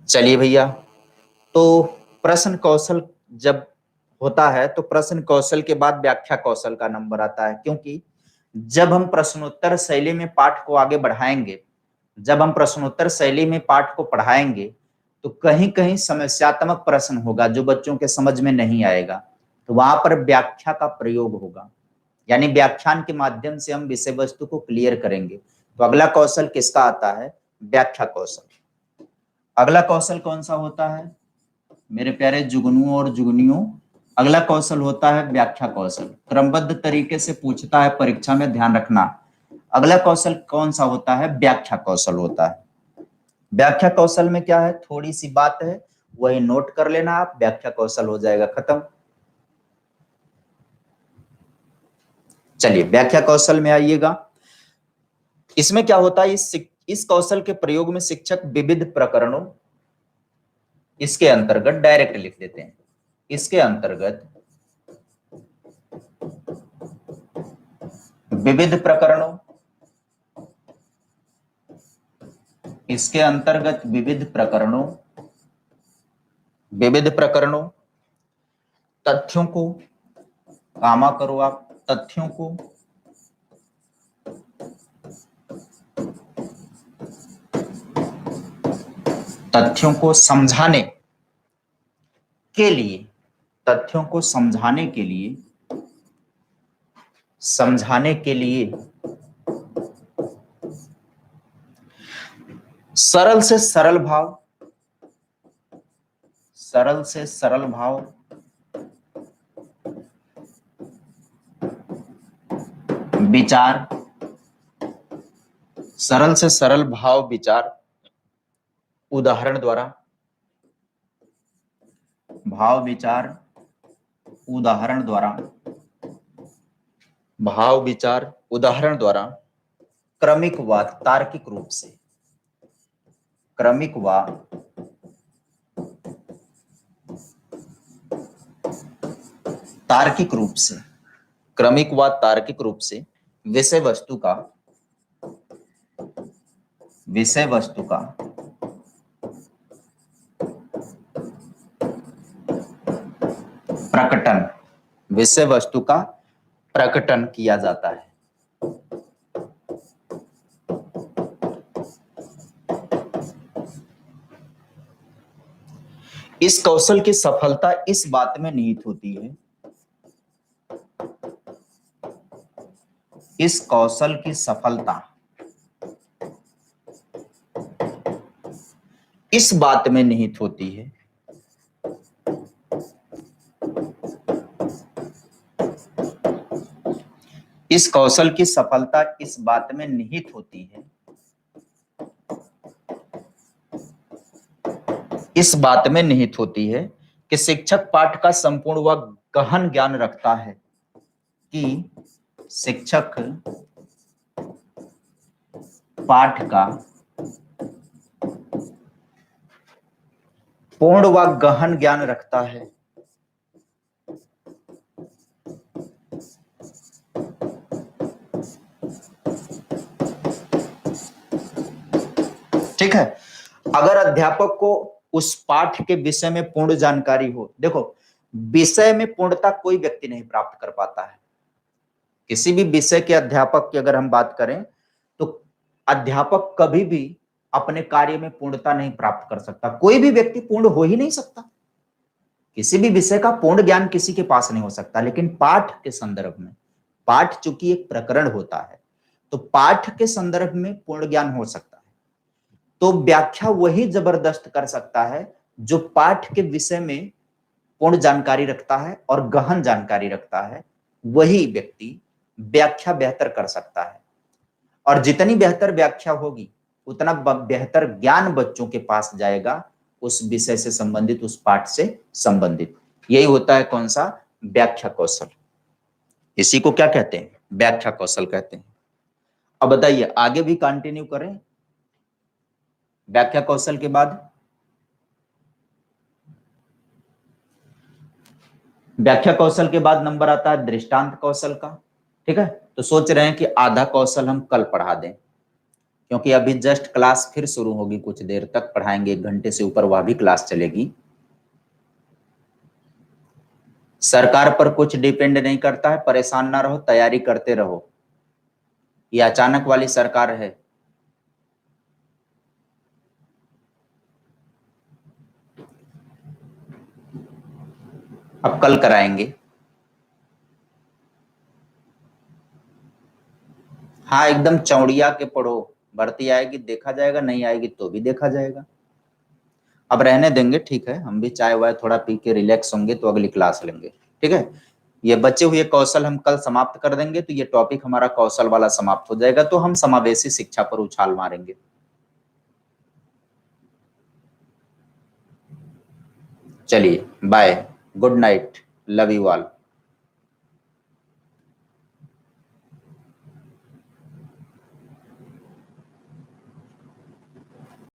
चलिए भैया, तो प्रश्न कौशल जब होता है तो प्रश्न कौशल के बाद व्याख्या कौशल का नंबर आता है, क्योंकि जब हम प्रश्नोत्तर शैली में पाठ को आगे बढ़ाएंगे, जब हम प्रश्नोत्तर शैली में पाठ को पढ़ाएंगे तो कहीं कहीं समस्यात्मक प्रश्न होगा जो बच्चों के समझ में नहीं आएगा, तो वहां पर व्याख्या का प्रयोग होगा, यानी व्याख्यान के माध्यम से हम विषय वस्तु को क्लियर करेंगे। तो अगला कौशल किसका आता है? व्याख्या कौशल। अगला कौशल कौन सा होता है मेरे प्यारे जुगनुओं और जुगनियों? अगला कौशल होता है व्याख्या कौशल। क्रमबद्ध तरीके से पूछता है परीक्षा में, ध्यान रखना। अगला कौशल कौन सा होता है? व्याख्या कौशल होता है। व्याख्या कौशल में क्या है, थोड़ी सी बात है, वही नोट कर लेना आप, व्याख्या कौशल हो जाएगा खत्म। चलिए व्याख्या कौशल में आइएगा। इसमें क्या होता है, इस कौशल के प्रयोग में शिक्षक विविध प्रकरणों, इसके अंतर्गत डायरेक्ट लिख देते हैं, इसके अंतर्गत विविध प्रकरणों, इसके अंतर्गत विविध प्रकरणों तथ्यों को, कामा करो आप, तथ्यों को समझाने के लिए, सरल से सरल भाव, विचार, सरल से सरल भाव विचार उदाहरण द्वारा, क्रमिक व तार्किक रूप से, क्रमिक व तार्किक रूप से विषय वस्तु का प्रकटन किया जाता है। इस कौशल की सफलता इस बात में निहित होती है, इस कौशल की सफलता इस बात में निहित होती है इस कौशल की सफलता इस बात में निहित होती है, इस बात में निहित होती है कि शिक्षक पाठ का संपूर्ण व गहन ज्ञान रखता है, कि शिक्षक पाठ का पूर्ण व गहन ज्ञान रखता है, ठीक है। अगर अध्यापक को उस पाठ के विषय में पूर्ण जानकारी हो, देखो विषय में पूर्णता कोई व्यक्ति नहीं प्राप्त कर पाता है। किसी भी विषय के अध्यापक की अगर हम बात करें तो अध्यापक कभी भी अपने कार्य में पूर्णता नहीं प्राप्त कर सकता। कोई भी व्यक्ति पूर्ण हो ही नहीं सकता, किसी भी विषय का पूर्ण ज्ञान किसी के पास नहीं हो सकता। लेकिन पाठ के संदर्भ में, पाठ चूंकि एक प्रकरण होता है तो पाठ के संदर्भ में पूर्ण ज्ञान हो सकता है। तो व्याख्या वही जबरदस्त कर सकता है जो पाठ के विषय में पूर्ण जानकारी रखता है और गहन जानकारी रखता है, वही व्यक्ति व्याख्या बेहतर कर सकता है। और जितनी बेहतर व्याख्या होगी उतना बेहतर ज्ञान बच्चों के पास जाएगा उस विषय से संबंधित, उस पाठ से संबंधित। यही होता है कौन सा? व्याख्या कौशल। इसी को क्या कहते हैं? व्याख्या कौशल कहते हैं। अब बताइए आगे भी कंटिन्यू करें। व्याख्या कौशल के बाद नंबर आता है दृष्टांत कौशल का। ठीक है, तो सोच रहे हैं कि आधा कौशल हम कल पढ़ा दें, क्योंकि अभी जस्ट क्लास फिर शुरू होगी, कुछ देर तक पढ़ाएंगे, 1 घंटे से ऊपर वह भी क्लास चलेगी। सरकार पर कुछ डिपेंड नहीं करता है, परेशान ना रहो, तैयारी करते रहो। ये अचानक वाली सरकार है। अब कल कराएंगे। हाँ एकदम चौड़िया के पढ़ो, भर्ती आएगी देखा जाएगा, नहीं आएगी तो भी देखा जाएगा। अब रहने देंगे, ठीक है, हम भी चाय वाय थोड़ा पी के रिलैक्स होंगे तो अगली क्लास लेंगे। ठीक है, ये बचे हुए कौशल हम कल समाप्त कर देंगे, तो ये टॉपिक हमारा कौशल वाला समाप्त हो जाएगा, तो हम समावेशी शिक्षा पर उछाल मारेंगे। चलिए bye, good night, love you all.